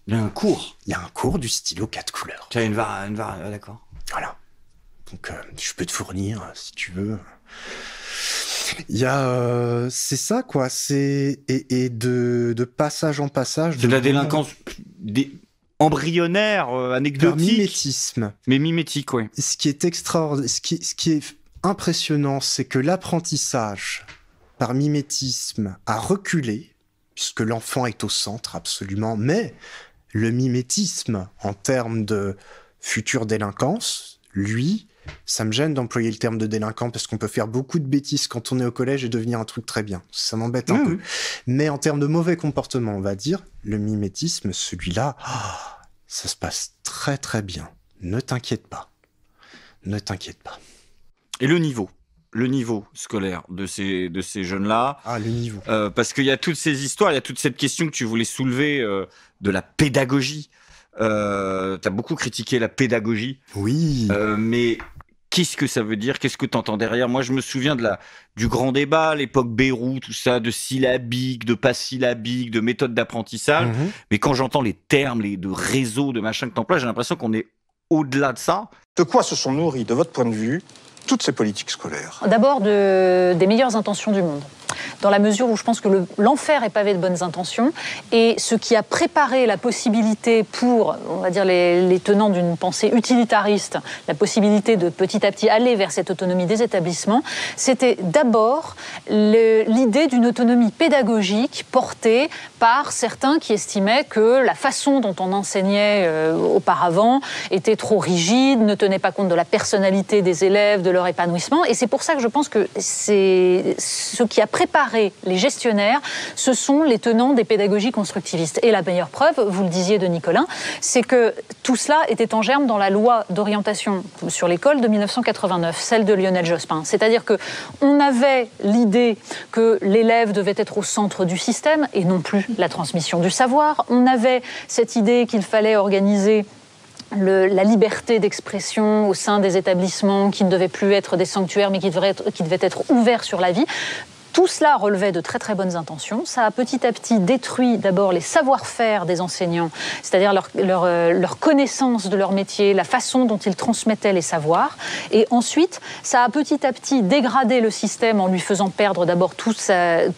Il y a un cours. Il y a un cours du stylo 4 couleurs. Tu as une var, d'accord. Voilà. Donc, je peux te fournir si tu veux. Il y a, c'est ça quoi. Et de passage en passage. De la délinquance embryonnaire, anecdotique. Mimétisme. Mais mimétique, oui. Ce qui est extraordinaire, ce qui est impressionnant, c'est que l'apprentissage par mimétisme a reculé, puisque l'enfant est au centre absolument, mais le mimétisme en termes de future délinquance, lui, Ça me gêne d'employer le terme de délinquant parce qu'on peut faire beaucoup de bêtises quand on est au collège et devenir un truc très bien. Ça m'embête un peu. Mais en termes de mauvais comportement, on va dire, le mimétisme, celui-là, ça se passe très très bien. Ne t'inquiète pas. Ne t'inquiète pas. Et le niveau scolaire de ces jeunes-là. Ah, le niveau. Parce qu'il y a toutes ces histoires, il y a toute cette question que tu voulais soulever de la pédagogie. T'as beaucoup critiqué la pédagogie. Oui. Mais qu'est-ce que ça veut dire? Qu'est-ce que t'entends derrière? Moi, je me souviens du grand débat, à l'époque Bérou, tout ça, de syllabique, de pas syllabique, de méthode d'apprentissage. Mais quand j'entends les termes, de réseau, de machin que t'emploies, j'ai l'impression qu'on est au-delà de ça. De quoi se sont nourries, de votre point de vue, toutes ces politiques scolaires? D'abord des meilleures intentions du monde. Dans la mesure où je pense que l'enfer est pavé de bonnes intentions, et ce qui a préparé la possibilité pour, on va dire, les tenants d'une pensée utilitariste, la possibilité de petit à petit aller vers cette autonomie des établissements, c'était d'abord l'idée d'une autonomie pédagogique portée par certains qui estimaient que la façon dont on enseignait auparavant était trop rigide, ne tenait pas compte de la personnalité des élèves, de leur épanouissement, et c'est pour ça que je pense que c'est ce qui a préparer les gestionnaires, ce sont les tenants des pédagogies constructivistes. Et la meilleure preuve, vous le disiez de Nicolin, c'est que tout cela était en germe dans la loi d'orientation sur l'école de 1989, celle de Lionel Jospin. C'est-à-dire qu'on avait l'idée que l'élève devait être au centre du système et non plus la transmission du savoir. On avait cette idée qu'il fallait organiser la liberté d'expression au sein des établissements qui ne devaient plus être des sanctuaires mais qui devaient être ouverts sur la vie. Tout cela relevait de très très bonnes intentions. Ça a petit à petit détruit d'abord les savoir-faire des enseignants, c'est-à-dire leur connaissance de leur métier, la façon dont ils transmettaient les savoirs. Et ensuite, ça a petit à petit dégradé le système en lui faisant perdre d'abord toute sa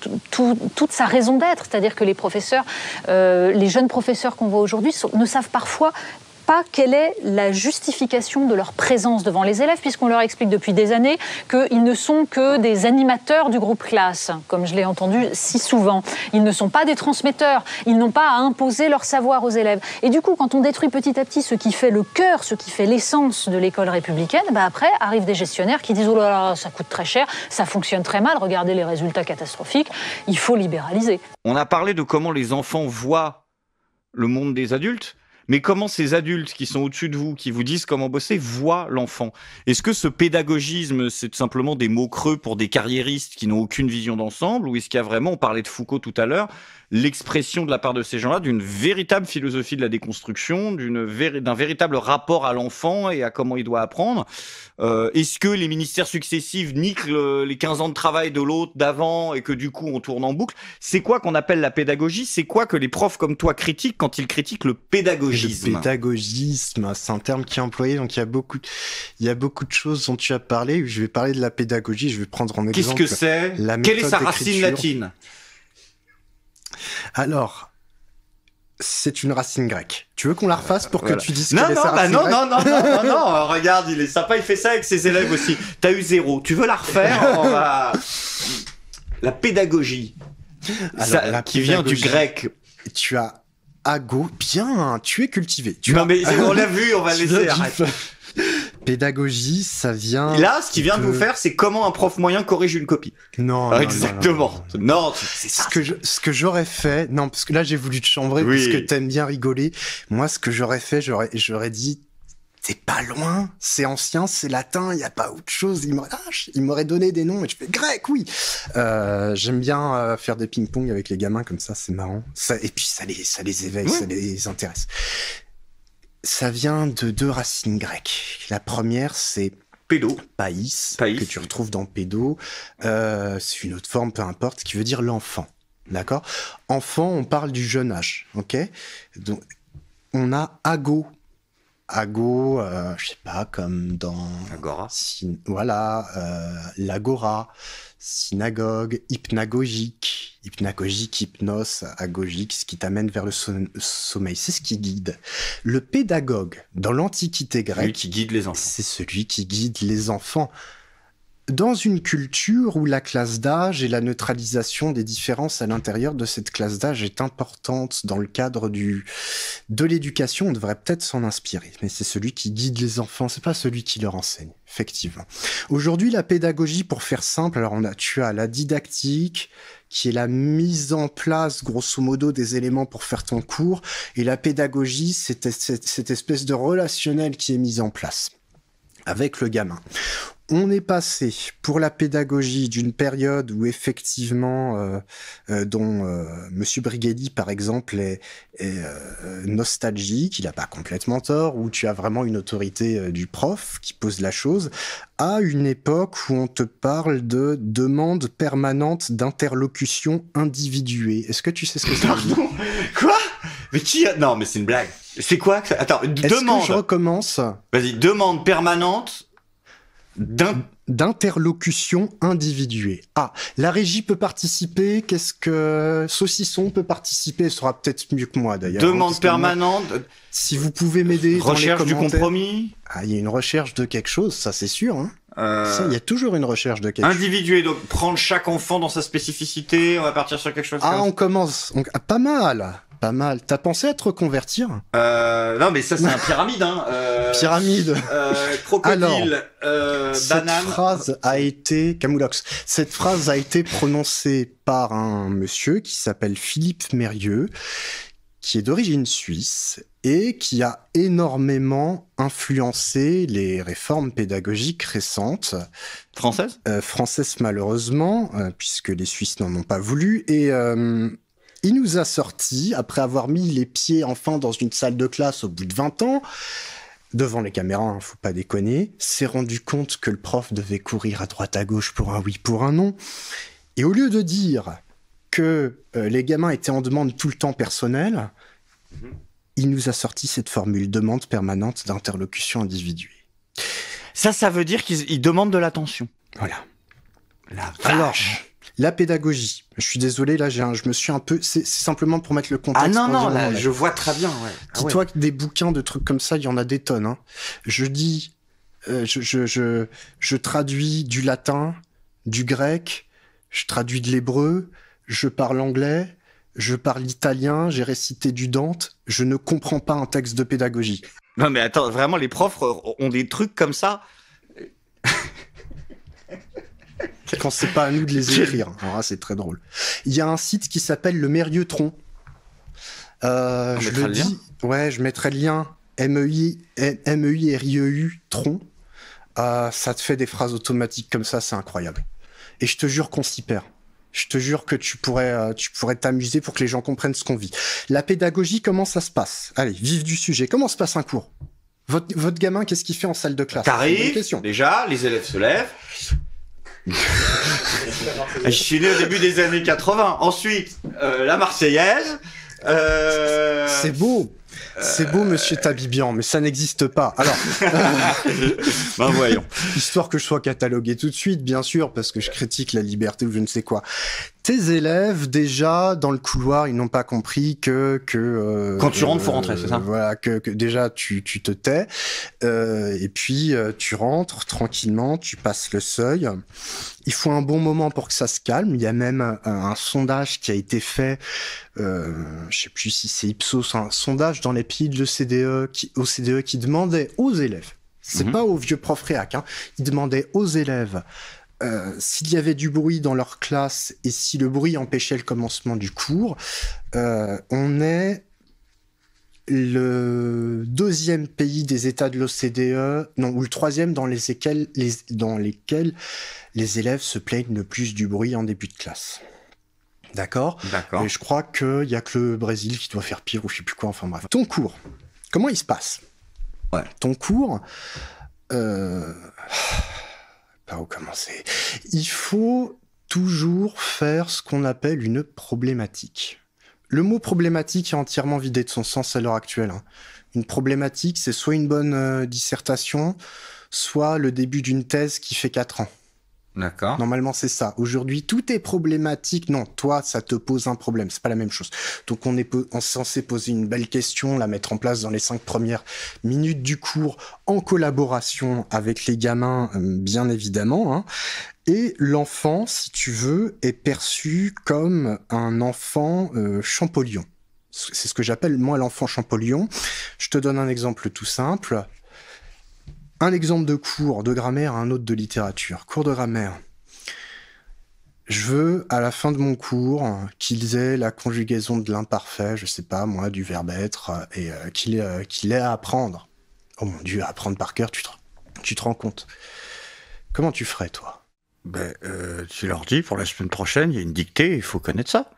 raison d'être. C'est-à-dire que les professeurs, les jeunes professeurs qu'on voit aujourd'hui ne savent parfois pas quelle est la justification de leur présence devant les élèves, puisqu'on leur explique depuis des années qu'ils ne sont que des animateurs du groupe classe, comme je l'ai entendu si souvent. Ils ne sont pas des transmetteurs, ils n'ont pas à imposer leur savoir aux élèves. Et du coup, quand on détruit petit à petit ce qui fait le cœur, ce qui fait l'essence de l'école républicaine, après arrivent des gestionnaires qui disent « Oh là là, ça coûte très cher, ça fonctionne très mal, regardez les résultats catastrophiques, il faut libéraliser ». On a parlé de comment les enfants voient le monde des adultes. Mais comment ces adultes qui sont au-dessus de vous, qui vous disent comment bosser, voient l'enfant? Est-ce que ce pédagogisme, c'est tout simplement des mots creux pour des carriéristes qui n'ont aucune vision d'ensemble? Ou est-ce qu'il y a vraiment, on parlait de Foucault tout à l'heure, l'expression de la part de ces gens-là d'une véritable philosophie de la déconstruction, d'un véritable rapport à l'enfant et à comment il doit apprendre? Est-ce que les ministères successifs niquent les 15 ans de travail de l'autre d'avant et que du coup on tourne en boucle? C'est quoi qu'on appelle la pédagogie? C'est quoi que les profs comme toi critiquent quand ils critiquent le pédagogisme? Le pédagogisme, c'est un terme qui est employé, donc il y a beaucoup de choses dont tu as parlé. Je vais parler de la pédagogie, je vais prendre en exemple. Qu'est-ce que c'est? Quelle est sa racine latine? Alors, c'est une racine grecque. Tu veux qu'on la refasse pour que tu dises non, quelle est sa racine grecque? Non, regarde, il est sympa, il fait ça avec ses élèves aussi. T'as eu 0. Tu veux la refaire? La pédagogie. Alors, qui vient du grec. Tu as ago. Bien, tu es cultivé. Mais on l'a vu, on va laisser. Arrête. Pédagogie, ça vient. Et là, ce qu'il vient de vous faire, c'est comment un prof moyen corrige une copie. Non. Exactement. Non, c'est ça. Ce que j'aurais fait, non, parce que là, j'ai voulu te chambrer, parce que t'aimes bien rigoler. Moi, ce que j'aurais fait, j'aurais dit, c'est pas loin, c'est ancien, c'est latin, il y a pas autre chose. Il m'aurait donné des noms, et je fais grec, oui. J'aime bien faire des ping-pong avec les gamins comme ça, c'est marrant. Et puis ça les éveille, ça les intéresse. Ça vient de 2 racines grecques. La première, c'est pédo, païs, que tu retrouves dans pédo. C'est une autre forme, peu importe, qui veut dire l'enfant. D'accord? Enfant, on parle du jeune âge. Ok? Donc, on a ago. Ago, je sais pas, comme dans Agora. L'agora, synagogue, hypnagogique, hypnos, agogique, ce qui t'amène vers le sommeil, c'est ce qui guide. Le pédagogue, dans l'Antiquité grecque, celui qui guide les enfants. C'est celui qui guide les enfants. dans une culture où la classe d'âge et la neutralisation des différences à l'intérieur de cette classe d'âge est importante dans le cadre de l'éducation, on devrait peut-être s'en inspirer. Mais c'est celui qui guide les enfants, c'est pas celui qui leur enseigne, effectivement. Aujourd'hui, la pédagogie, pour faire simple, alors tu as la didactique, qui est la mise en place, grosso modo, des éléments pour faire ton cours, et la pédagogie, c'est cette espèce de relationnel qui est mise en place avec le gamin. On est passé pour la pédagogie d'une période où effectivement, dont Monsieur Brighelli par exemple est nostalgique, il n'a pas complètement tort, où tu as vraiment une autorité du prof qui pose la chose, à une époque où on te parle de demande permanente d'interlocution individuée. Est-ce que tu sais ce que ça veut dire? Quoi? Mais Non, mais c'est une blague. C'est quoi? Attends, demande. Est-ce que je recommence? Vas-y, demande permanente d'interlocution individuée. Ah, la régie peut participer. Qu'est-ce que Saucisson peut participer? Elle sera peut-être mieux que moi d'ailleurs. Demande permanente. Si vous pouvez m'aider. Recherche dans les commentaires. du compromis. Ah, il y a une recherche de quelque chose, ça c'est sûr. Hein. Ça, il y a toujours une recherche de quelque chose. Individué, donc prendre chaque enfant dans sa spécificité. On va partir sur quelque chose. Ah, on commence. Pas mal. Pas mal. T'as pensé à te reconvertir? Non, mais ça c'est un pyramide. Hein. Pyramide. Crocodile. Cette banane. phrase a été Camoulox. Cette phrase a été prononcée par un monsieur qui s'appelle Philippe Mérieux, qui est d'origine suisse et qui a énormément influencé les réformes pédagogiques récentes. Françaises Françaises malheureusement, puisque les Suisses n'en ont pas voulu. Et il nous a sorti, après avoir mis les pieds enfin dans une salle de classe au bout de 20 ans, devant les caméras, hein, faut pas déconner, s'est rendu compte que le prof devait courir à droite à gauche pour un oui, pour un non. Et au lieu de dire que les gamins étaient en demande tout le temps personnelle, il nous a sorti cette formule, demande permanente d'interlocution individuelle. Ça veut dire qu'ils demandent de l'attention. Voilà. La vache. Alors, la pédagogie. Je suis désolé, là, je me suis un peu... C'est simplement pour mettre le contexte. Ah non, là, je vois très bien, ouais. Dis-toi que des bouquins de trucs comme ça, il y en a des tonnes. Hein. Je dis... je traduis du latin, du grec, je traduis de l'hébreu, je parle anglais, je parle italien, j'ai récité du Dante, je ne comprends pas un texte de pédagogie. Non mais attends, vraiment, les profs ont des trucs comme ça. Quand c'est pas à nous de les écrire. Alors là, c'est très drôle. Il y a un site qui s'appelle le Mérieux-tron. Je le dis. Ouais, je mettrai le lien. MEIRIEU tron. Ça te fait des phrases automatiques comme ça, c'est incroyable. Et je te jure qu'on s'y perd. Je te jure que tu pourrais t'amuser pour que les gens comprennent ce qu'on vit. La pédagogie, comment ça se passe? Allez, vif du sujet. Comment se passe un cours? Votre gamin, qu'est-ce qu'il fait en salle de classe? T'arrives, déjà, les élèves se lèvent. Je suis né au début des années 80. Ensuite, la Marseillaise. C'est beau. C'est beau, monsieur Tabibian, mais ça n'existe pas. Alors, ben voyons. Histoire que je sois catalogué tout de suite, bien sûr, parce que je critique la liberté ou je ne sais quoi. Tes élèves, déjà, dans le couloir, ils n'ont pas compris que quand tu rentres, faut rentrer, c'est ça? Voilà, que déjà, tu te tais, et puis tu rentres tranquillement, tu passes le seuil. Il faut un bon moment pour que ça se calme. Il y a même un sondage qui a été fait, je sais plus si c'est Ipsos, un sondage dans les pays de l'OCDE qui demandait aux élèves, c'est pas aux vieux profs réac, hein, il demandait aux élèves s'il y avait du bruit dans leur classe et si le bruit empêchait le commencement du cours. On est le deuxième pays des États de l'OCDE, non, ou le troisième dans lesquels les élèves se plaignent le plus du bruit en début de classe. D'accord. Et je crois qu'il y a que le Brésil qui doit faire pire ou je sais plus quoi, enfin bref. Ton cours, comment il se passe? Ouais. Ton cours, par où commencer? Il faut toujours faire ce qu'on appelle une problématique. Le mot problématique est entièrement vidé de son sens à l'heure actuelle. Hein. Une problématique, c'est soit une bonne dissertation, soit le début d'une thèse qui fait 4 ans. D'accord. Normalement, c'est ça. Aujourd'hui, tout est problématique. Non, toi, ça te pose un problème. C'est pas la même chose. Donc, on est censé poser une belle question, la mettre en place dans les 5 premières minutes du cours, en collaboration avec les gamins, bien évidemment. Hein. Et l'enfant, si tu veux, est perçu comme un enfant Champollion. C'est ce que j'appelle, moi, l'enfant Champollion. Je te donne un exemple tout simple. Un exemple de cours de grammaire, un autre de littérature. Cours de grammaire. Je veux, à la fin de mon cours, qu'ils aient la conjugaison de l'imparfait, je sais pas, moi, du verbe être, et qu'il ait à apprendre. Oh mon Dieu, à apprendre par cœur, tu te rends compte. Comment tu ferais, toi? Tu leur dis, pour la semaine prochaine, il y a une dictée, il faut connaître ça.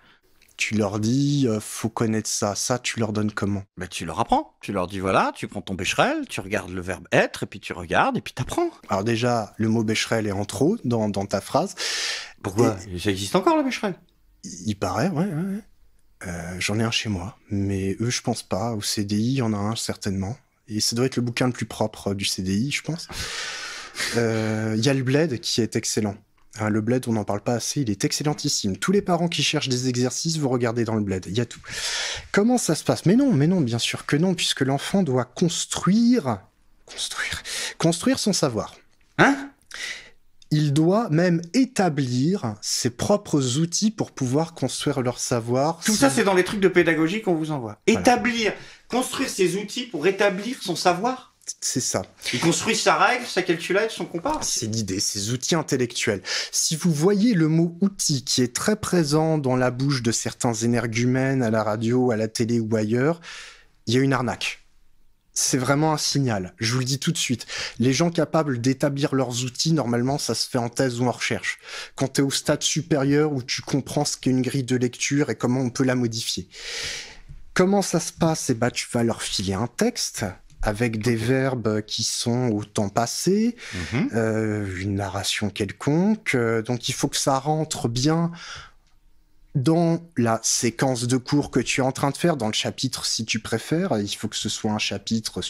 Tu leur dis, faut connaître ça. Ça, tu leur donnes comment? Tu leur apprends. Tu leur dis, voilà, tu prends ton Becherel, tu regardes le verbe être, et puis tu regardes, et puis t'apprends. Alors déjà, le mot Becherel est en trop dans ta phrase. Pourquoi? Ça existe encore, le Becherel? Il paraît, ouais. J'en ai un chez moi, mais eux, je pense pas. Au CDI, il y en a un, certainement. Et ça doit être le bouquin le plus propre du CDI, je pense. Il y a le Bled qui est excellent. Hein, le Bled, on n'en parle pas assez, il est excellentissime. Tous les parents qui cherchent des exercices, vous regardez dans le Bled, il y a tout. Comment ça se passe? Mais non, bien sûr que non, puisque l'enfant doit construire son savoir. Hein? Il doit même établir ses propres outils pour pouvoir construire leur savoir. Tout ça, c'est dans les trucs de pédagogie qu'on vous envoie. Voilà. Établir, construire ses outils pour établir son savoir. C'est ça. Il construit sa règle, sa calculette, son compas. C'est l'idée, ces outils intellectuels. Si vous voyez le mot outil qui est très présent dans la bouche de certains énergumènes à la radio, à la télé ou ailleurs, il y a une arnaque. C'est vraiment un signal. Je vous le dis tout de suite. Les gens capables d'établir leurs outils, normalement, ça se fait en thèse ou en recherche. Quand tu es au stade supérieur où tu comprends ce qu'est une grille de lecture et comment on peut la modifier. Comment ça se passe? Tu vas leur filer un texte avec des verbes qui sont au temps passé, une narration quelconque. Donc, il faut que ça rentre bien dans la séquence de cours que tu es en train de faire, dans le chapitre si tu préfères. Il faut que ce soit un chapitre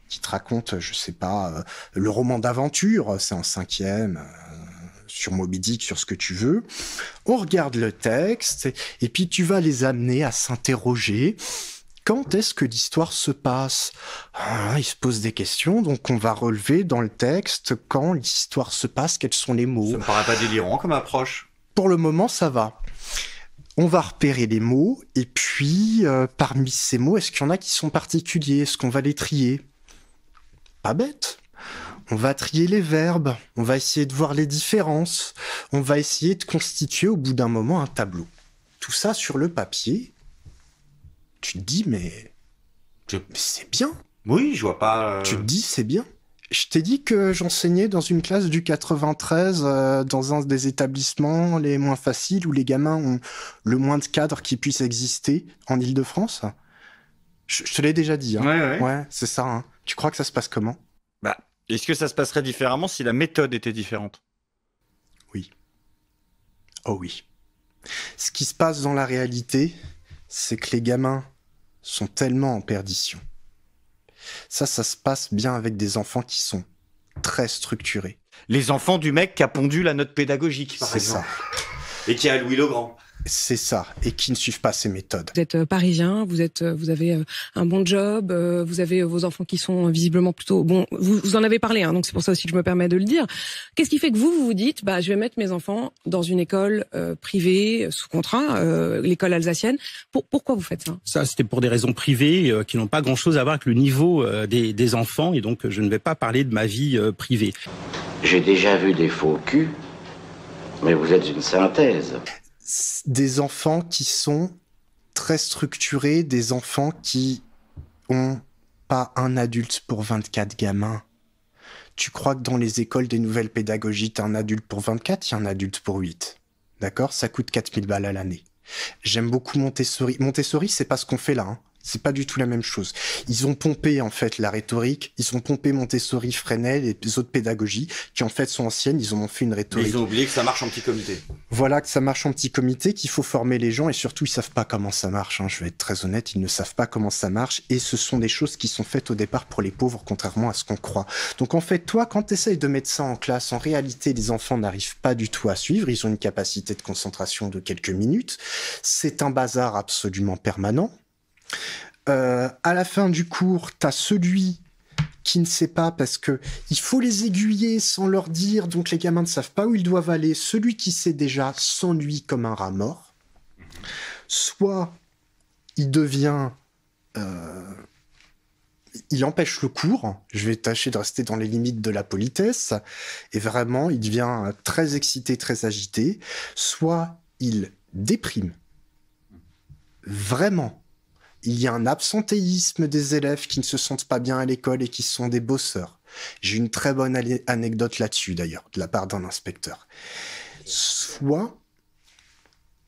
qui te raconte, je sais pas, le roman d'aventure, c'est en 5e, sur Moby Dick, sur ce que tu veux. On regarde le texte, et puis tu vas les amener à s'interroger. Quand est-ce que l'histoire se passe? Ils se posent des questions, donc on va relever dans le texte quand l'histoire se passe, quels sont les mots. Ça me paraît pas délirant comme approche. Pour le moment, ça va. On va repérer les mots, et puis, parmi ces mots, est-ce qu'il y en a qui sont particuliers? Est-ce qu'on va les trier? Pas bête. On va trier les verbes, on va essayer de voir les différences, on va essayer de constituer au bout d'un moment un tableau. Tout ça sur le papier. Tu te dis, mais c'est bien. Oui, je vois pas... Tu te dis, c'est bien. Je t'ai dit que j'enseignais dans une classe du 93, dans un des établissements les moins faciles, où les gamins ont le moins de cadres qui puissent exister en Île-de-France. Je te l'ai déjà dit. Hein. Ouais, c'est ça. Hein. Tu crois que ça se passe comment? Est-ce que ça se passerait différemment si la méthode était différente? Oui. Oh oui. Ce qui se passe dans la réalité, c'est que les gamins sont tellement en perdition. Ça se passe bien avec des enfants qui sont très structurés. Les enfants du mec qui a pondu la note pédagogique, par exemple. C'est ça. Et qui a Louis le Grand. C'est ça, et qui ne suivent pas ces méthodes. Vous êtes parisien, vous avez un bon job, vous avez vos enfants qui sont visiblement plutôt... Bon, vous en avez parlé, hein, donc c'est pour ça aussi que je me permets de le dire. Qu'est-ce qui fait que vous vous dites, je vais mettre mes enfants dans une école privée, sous contrat, l'école alsacienne. Pourquoi vous faites ça? Ça, c'était pour des raisons privées qui n'ont pas grand-chose à voir avec le niveau des enfants, et donc je ne vais pas parler de ma vie privée. J'ai déjà vu des faux culs, mais vous êtes une synthèse. Des enfants qui sont très structurés, des enfants qui ont pas un adulte pour 24 gamins. Tu crois que dans les écoles des nouvelles pédagogies, t'as un adulte pour 24, il y a un adulte pour 8. D'accord? Ça coûte 4000 balles à l'année. J'aime beaucoup Montessori. Montessori, c'est pas ce qu'on fait là. Hein. C'est pas du tout la même chose. Ils ont pompé, en fait, la rhétorique. Ils ont pompé Montessori, Fresnel et les autres pédagogies qui, en fait, sont anciennes. Ils en ont fait une rhétorique. Mais ils ont oublié que ça marche en petit comité. Voilà, que ça marche en petit comité, qu'il faut former les gens et surtout, ils savent pas comment ça marche. Je vais être très honnête, ils ne savent pas comment ça marche et ce sont des choses qui sont faites au départ pour les pauvres, contrairement à ce qu'on croit. Donc, en fait, toi, quand tu essayes de mettre ça en classe, en réalité, les enfants n'arrivent pas du tout à suivre. Ils ont une capacité de concentration de quelques minutes. C'est un bazar absolument permanent. À la fin du cours, t'as celui qui ne sait pas parce que il faut les aiguiller sans leur dire, donc les gamins ne savent pas où ils doivent aller. Celui qui sait déjà s'ennuie comme un rat mort. Soit il devient... il empêche le cours, je vais tâcher de rester dans les limites de la politesse, et vraiment, il devient très excité, très agité. Soit il déprime. Vraiment. Il y a un absentéisme des élèves qui ne se sentent pas bien à l'école et qui sont des bosseurs. J'ai une très bonne anecdote là-dessus, d'ailleurs, de la part d'un inspecteur. Soit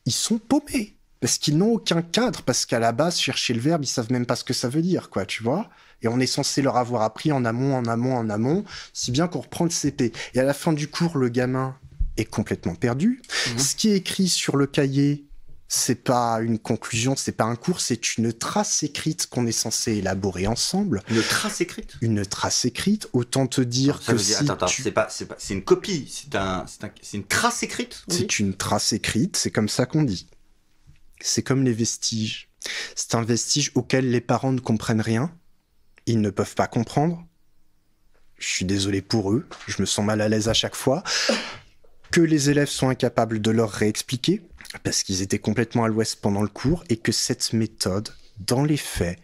ils sont paumés, parce qu'ils n'ont aucun cadre, parce qu'à la base, chercher le verbe, ils savent même pas ce que ça veut dire, quoi, tu vois. Et on est censé leur avoir appris en amont, si bien qu'on reprend le CP. Et à la fin du cours, le gamin est complètement perdu. Ce qui est écrit sur le cahier, c'est pas une conclusion, c'est pas un cours, c'est une trace écrite qu'on est censé élaborer ensemble. Une trace écrite ? Une trace écrite, autant te dire que si c'est une copie, c'est une trace écrite. C'est une trace écrite, c'est comme ça qu'on dit. C'est comme les vestiges. C'est un vestige auquel les parents ne comprennent rien. Ils ne peuvent pas comprendre. Je suis désolé pour eux, je me sens mal à l'aise à chaque fois. Que les élèves sont incapables de leur réexpliquer, parce qu'ils étaient complètement à l'ouest pendant le cours, et que cette méthode, dans les faits,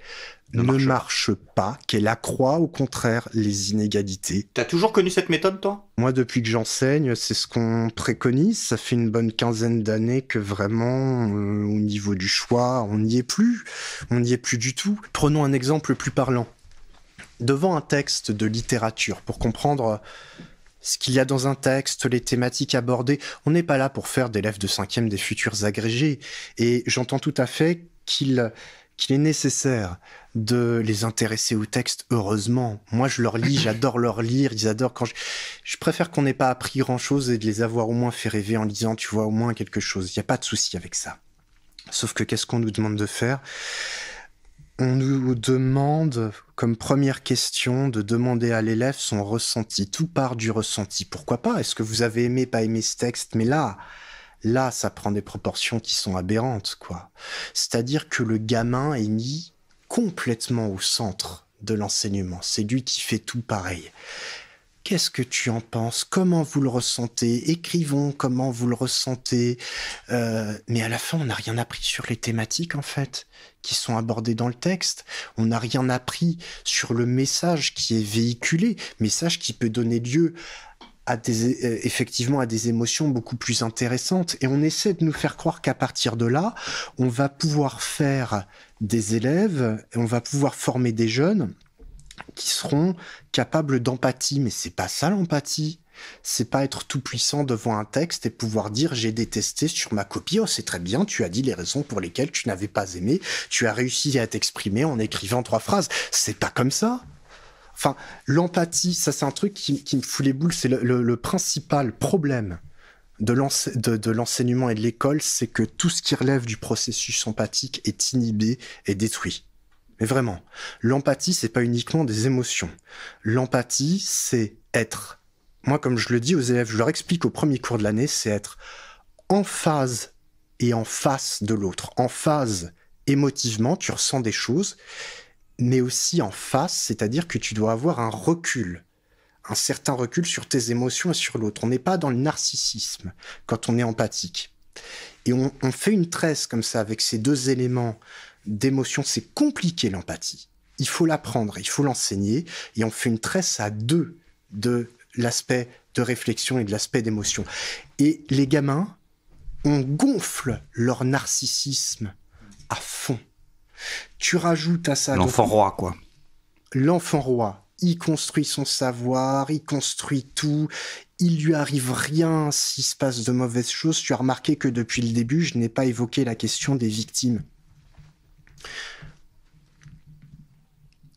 ne marche pas, qu'elle accroît au contraire les inégalités. T'as toujours connu cette méthode, toi ? Moi, depuis que j'enseigne, c'est ce qu'on préconise. Ça fait une bonne quinzaine d'années que vraiment, au niveau du choix, on n'y est plus. On n'y est plus du tout. Prenons un exemple plus parlant. Devant un texte de littérature, pour comprendre ce qu'il y a dans un texte, les thématiques abordées, on n'est pas là pour faire d'élèves de 5e des futurs agrégés. Et j'entends tout à fait qu'il est nécessaire de les intéresser au texte, heureusement. Moi, je leur lis, j'adore leur lire, ils adorent quand je préfère qu'on n'ait pas appris grand-chose et de les avoir au moins fait rêver en lisant, tu vois, au moins quelque chose. Il n'y a pas de souci avec ça. Sauf que qu'est-ce qu'on nous demande de faire ? On nous demande, comme première question, de demander à l'élève son ressenti. Tout part du ressenti. Pourquoi pas ? Est-ce que vous avez aimé, pas aimé ce texte ? Mais là, ça prend des proportions qui sont aberrantes, quoi. C'est-à-dire que le gamin est mis complètement au centre de l'enseignement. C'est lui qui fait tout pareil. Qu'est-ce que tu en penses ? Comment vous le ressentez ? Écrivons comment vous le ressentez. Mais à la fin, on n'a rien appris sur les thématiques, en fait, qui sont abordées dans le texte. On n'a rien appris sur le message qui est véhiculé, message qui peut donner lieu à effectivement à des émotions beaucoup plus intéressantes. Et on essaie de nous faire croire qu'à partir de là, on va pouvoir faire des élèves, on va pouvoir former des jeunes qui seront capables d'empathie. Mais c'est pas ça l'empathie. C'est pas être tout puissant devant un texte et pouvoir dire j'ai détesté sur ma copie. Oh, c'est très bien, tu as dit les raisons pour lesquelles tu n'avais pas aimé. Tu as réussi à t'exprimer en écrivant 3 phrases. C'est pas comme ça. Enfin, l'empathie, ça c'est un truc qui me fout les boules. C'est le principal problème de l'enseignement et de l'école, c'est que tout ce qui relève du processus empathique est inhibé et détruit. Mais vraiment, l'empathie, c'est pas uniquement des émotions. L'empathie, c'est être, moi comme je le dis aux élèves, je leur explique au premier cours de l'année, c'est être en phase et en face de l'autre. En phase émotivement, tu ressens des choses, mais aussi en face, c'est-à-dire que tu dois avoir un recul, un certain recul sur tes émotions et sur l'autre. On n'est pas dans le narcissisme quand on est empathique. Et on fait une tresse comme ça avec ces 2 éléments d'émotion. C'est compliqué l'empathie. Il faut l'apprendre, il faut l'enseigner, et on fait une tresse à 2 de l'aspect de réflexion et de l'aspect d'émotion. Et les gamins, on gonfle leur narcissisme à fond. Tu rajoutes à ça... L'enfant roi, quoi. L'enfant roi, il construit son savoir, il construit tout, il lui arrive rien s'il se passe de mauvaises choses. Tu as remarqué que depuis le début, je n'ai pas évoqué la question des victimes.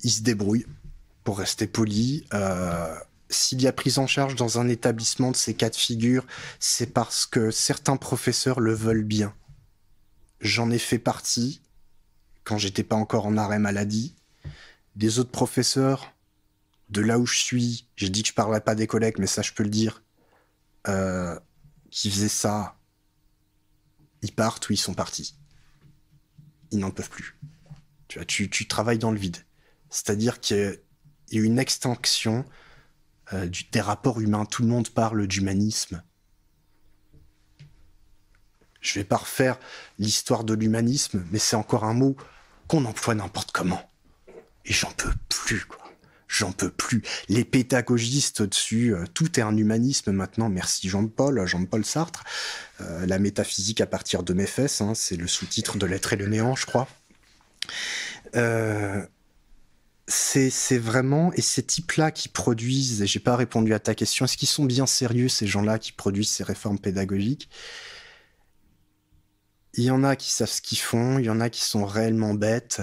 il se débrouille, pour rester poli. S'il y a prise en charge dans un établissement de ces cas de figure, c'est parce que certains professeurs le veulent bien. J'en ai fait partie, quand j'étais pas encore en arrêt maladie. Des autres professeurs, de là où je suis, j'ai dit que je parlerais pas des collègues, mais ça je peux le dire, qui faisaient ça, ils partent ou ils sont partis. Ils n'en peuvent plus. Tu vois, tu travailles dans le vide. C'est-à-dire qu'il y a une extinction des rapports humains. Tout le monde parle d'humanisme. Je vais pas refaire l'histoire de l'humanisme, mais c'est encore un mot qu'on emploie n'importe comment. Et j'en peux plus, quoi. J'en peux plus. Les pédagogistes dessus, tout est un humanisme maintenant. Merci Jean-Paul Sartre. La métaphysique à partir de mes fesses, hein, c'est le sous-titre de L'être et le néant, je crois. C'est vraiment... Et ces types-là qui produisent, et j'ai pas répondu à ta question, est-ce qu'ils sont bien sérieux, ces gens-là qui produisent ces réformes pédagogiques? Il y en a qui savent ce qu'ils font, il y en a qui sont réellement bêtes.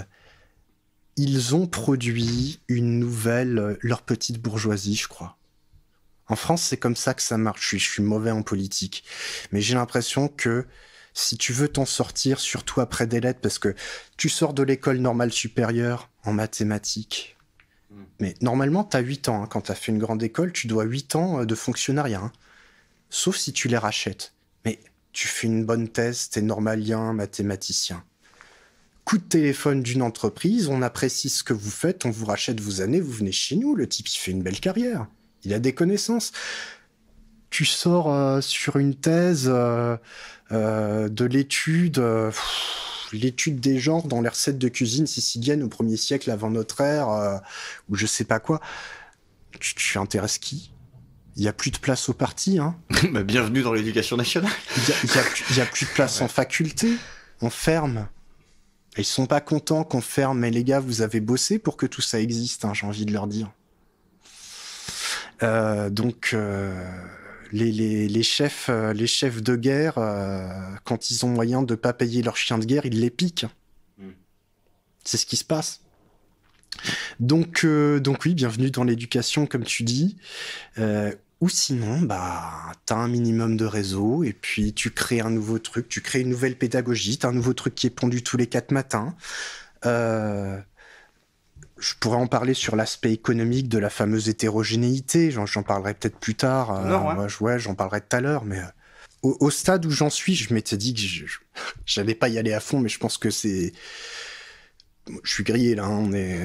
Ils ont produit une nouvelle, leur petite bourgeoisie, je crois. En France, c'est comme ça que ça marche. Je suis mauvais en politique. Mais j'ai l'impression que si tu veux t'en sortir, surtout après des lettres, parce que tu sors de l'école normale supérieure en mathématiques. Mais normalement, tu as 8 ans. Hein. Quand tu as fait une grande école, tu dois 8 ans de fonctionnariat. Hein. Sauf si tu les rachètes. Mais tu fais une bonne thèse, t'es normalien, mathématicien. Coup de téléphone d'une entreprise, on apprécie ce que vous faites, on vous rachète vos années, vous venez chez nous. Le type, il fait une belle carrière. Il a des connaissances. Tu sors sur une thèse de l'étude... l'étude des genres dans les recettes de cuisine sicilienne au 1er siècle avant notre ère, ou je sais pas quoi. Tu intéresses qui? Il n'y a plus de place au parti, hein. Bah, bienvenue dans l'éducation nationale. Il y a plus de place en faculté. On ferme. Et ils sont pas contents qu'on ferme. Mais les gars, vous avez bossé pour que tout ça existe, hein, j'ai envie de leur dire. Les chefs de guerre, quand ils ont moyen de pas payer leurs chiens de guerre, ils les piquent. C'est ce qui se passe. Donc oui, bienvenue dans l'éducation, comme tu dis. Ou sinon, bah, t'as un minimum de réseau et puis tu crées un nouveau truc, tu crées une nouvelle pédagogie, t'as un nouveau truc qui est pondu tous les 4 matins. Je pourrais en parler sur l'aspect économique de la fameuse hétérogénéité, j'en parlerai peut-être plus tard. Ouais, j'en parlerai tout à l'heure, mais au stade où j'en suis, je m'étais dit que j'allais pas y aller à fond, mais je pense que c'est... Je suis grillé là, hein, on est...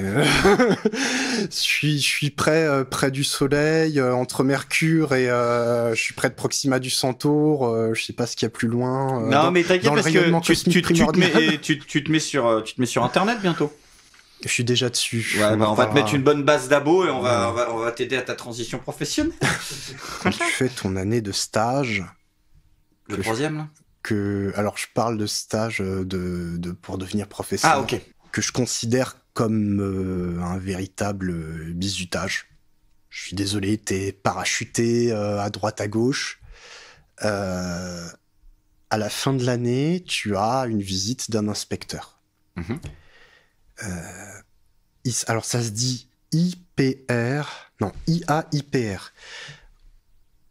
je suis près du soleil, entre Mercure et je suis près de Proxima du Centaure, je sais pas ce qu'il y a plus loin. Non, mais t'inquiète parce que tu te mets sur Internet bientôt. Je suis déjà dessus. Ouais, bah, on va te mettre une bonne base d'abo et on va t'aider à ta transition professionnelle. Quand tu fais ton année de stage... Le 3e, là alors, je parle de stage pour devenir professeur. Ah, ok. Que je considère comme un véritable bizutage. Je suis désolé, t'es parachuté à droite à gauche. À la fin de l'année, tu as une visite d'un inspecteur. Mmh. Alors ça se dit IAIPR.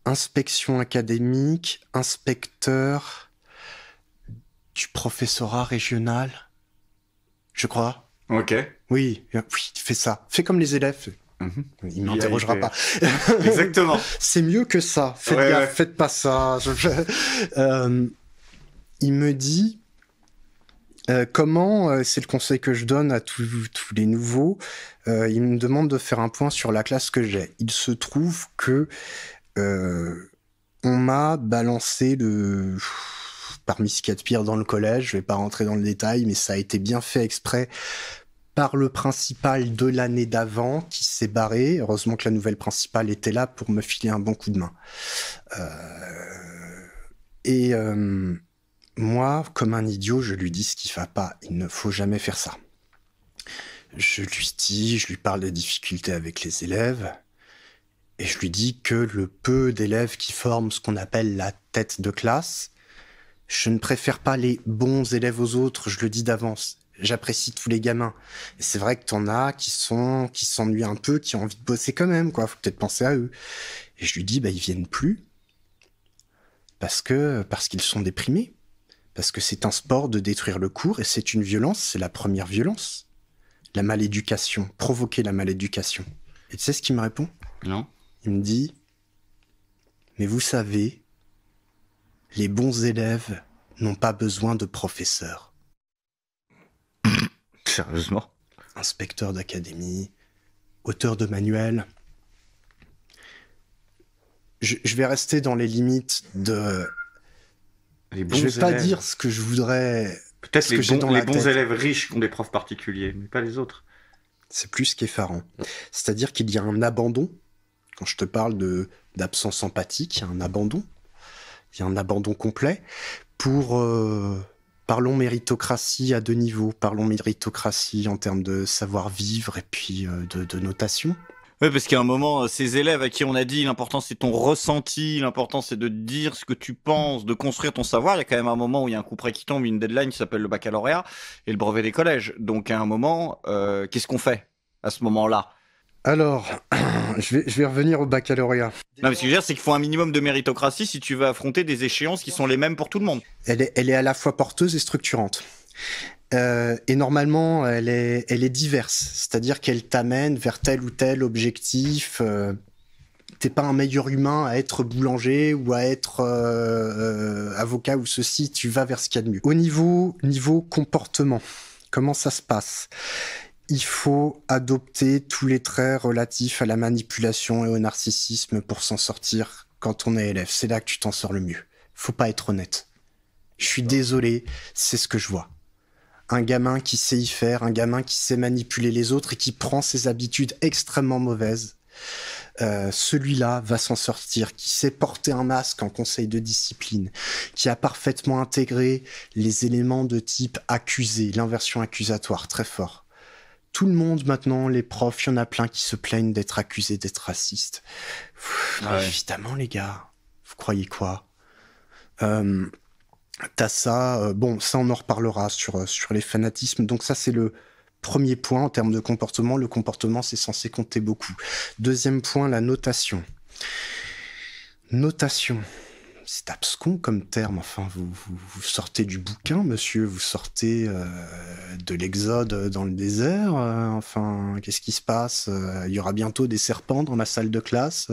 Inspection académique, inspecteur du professorat régional. Je crois. Ok. Oui, fais ça. Fais comme les élèves. Il m'interrogera pas. Exactement. C'est mieux que ça. Faites gaffe, faites pas ça. Il me dit comment, c'est le conseil que je donne à tous les nouveaux, il me demande de faire un point sur la classe que j'ai. Il se trouve que on m'a balancé parmi ce qu'il y a de pire dans le collège, je vais pas rentrer dans le détail, mais ça a été bien fait exprès par le principal de l'année d'avant qui s'est barré. Heureusement que la nouvelle principale était là pour me filer un bon coup de main. Moi, comme un idiot, je lui dis ce qui va pas. Il ne faut jamais faire ça. Je lui parle des difficultés avec les élèves. Et je lui dis que le peu d'élèves qui forment ce qu'on appelle la tête de classe, je ne préfère pas les bons élèves aux autres, je le dis d'avance. J'apprécie tous les gamins. Et c'est vrai que t'en as qui s'ennuient un peu, qui ont envie de bosser quand même, quoi. Faut peut-être penser à eux. Et je lui dis, ils viennent plus. Parce qu'ils sont déprimés. Parce que c'est un sport de détruire le cours et c'est une violence, c'est la première violence. La maléducation, provoquer la maléducation. Et tu sais ce qu'il me répond ? Non. Il me dit, mais vous savez, les bons élèves n'ont pas besoin de professeurs. Sérieusement ? Inspecteur d'académie, auteur de manuels. Je vais rester dans les limites de... Je vais pas dire ce que je voudrais... Peut-être les bons élèves riches qui ont des profs particuliers, mais pas les autres. C'est plus qu'effarant. C'est-à-dire qu'il y a un abandon. Quand je te parle d'absence empathique, il y a un abandon. Il y a un abandon complet pour... Parlons méritocratie à 2 niveaux. Parlons méritocratie en termes de savoir-vivre et puis de notation. Oui, parce qu'à un moment, ces élèves à qui on a dit l'important c'est ton ressenti, l'important c'est de dire ce que tu penses, de construire ton savoir, il y a quand même un moment où il y a un coup près qui tombe, une deadline qui s'appelle le baccalauréat et le brevet des collèges. Donc à un moment, qu'est-ce qu'on fait à ce moment-là ? Alors, je vais revenir au baccalauréat. Non, mais ce que je veux dire, c'est qu'il faut un minimum de méritocratie si tu veux affronter des échéances qui sont les mêmes pour tout le monde. Elle est à la fois porteuse et structurante. Et normalement, elle est diverse. C'est-à-dire qu'elle t'amène vers tel ou tel objectif. T'es pas un meilleur humain à être boulanger ou à être avocat ou ceci. Tu vas vers ce qu'il y a de mieux. Au niveau comportement, comment ça se passe ? Il faut adopter tous les traits relatifs à la manipulation et au narcissisme pour s'en sortir quand on est élève. C'est là que tu t'en sors le mieux. Faut pas être honnête. Je suis désolé, c'est ce que je vois. Un gamin qui sait y faire, un gamin qui sait manipuler les autres et qui prend ses habitudes extrêmement mauvaises, celui-là va s'en sortir, qui sait porter un masque en conseil de discipline, qui a parfaitement intégré les éléments de type accusé, l'inversion accusatoire, très fort. Tout le monde maintenant, les profs, il y en a plein qui se plaignent d'être accusés d'être racistes. Évidemment les gars, vous croyez quoi ? T'as ça, ça on en reparlera sur les fanatismes, donc ça c'est le premier point en termes de comportement. Le comportement c'est censé compter beaucoup. Deuxième point, la notation. Notation. C'est abscon comme terme, enfin, vous sortez du bouquin, monsieur, vous sortez de l'Exode dans le désert, enfin, qu'est-ce qui se passe ? Il y aura bientôt des serpents dans la salle de classe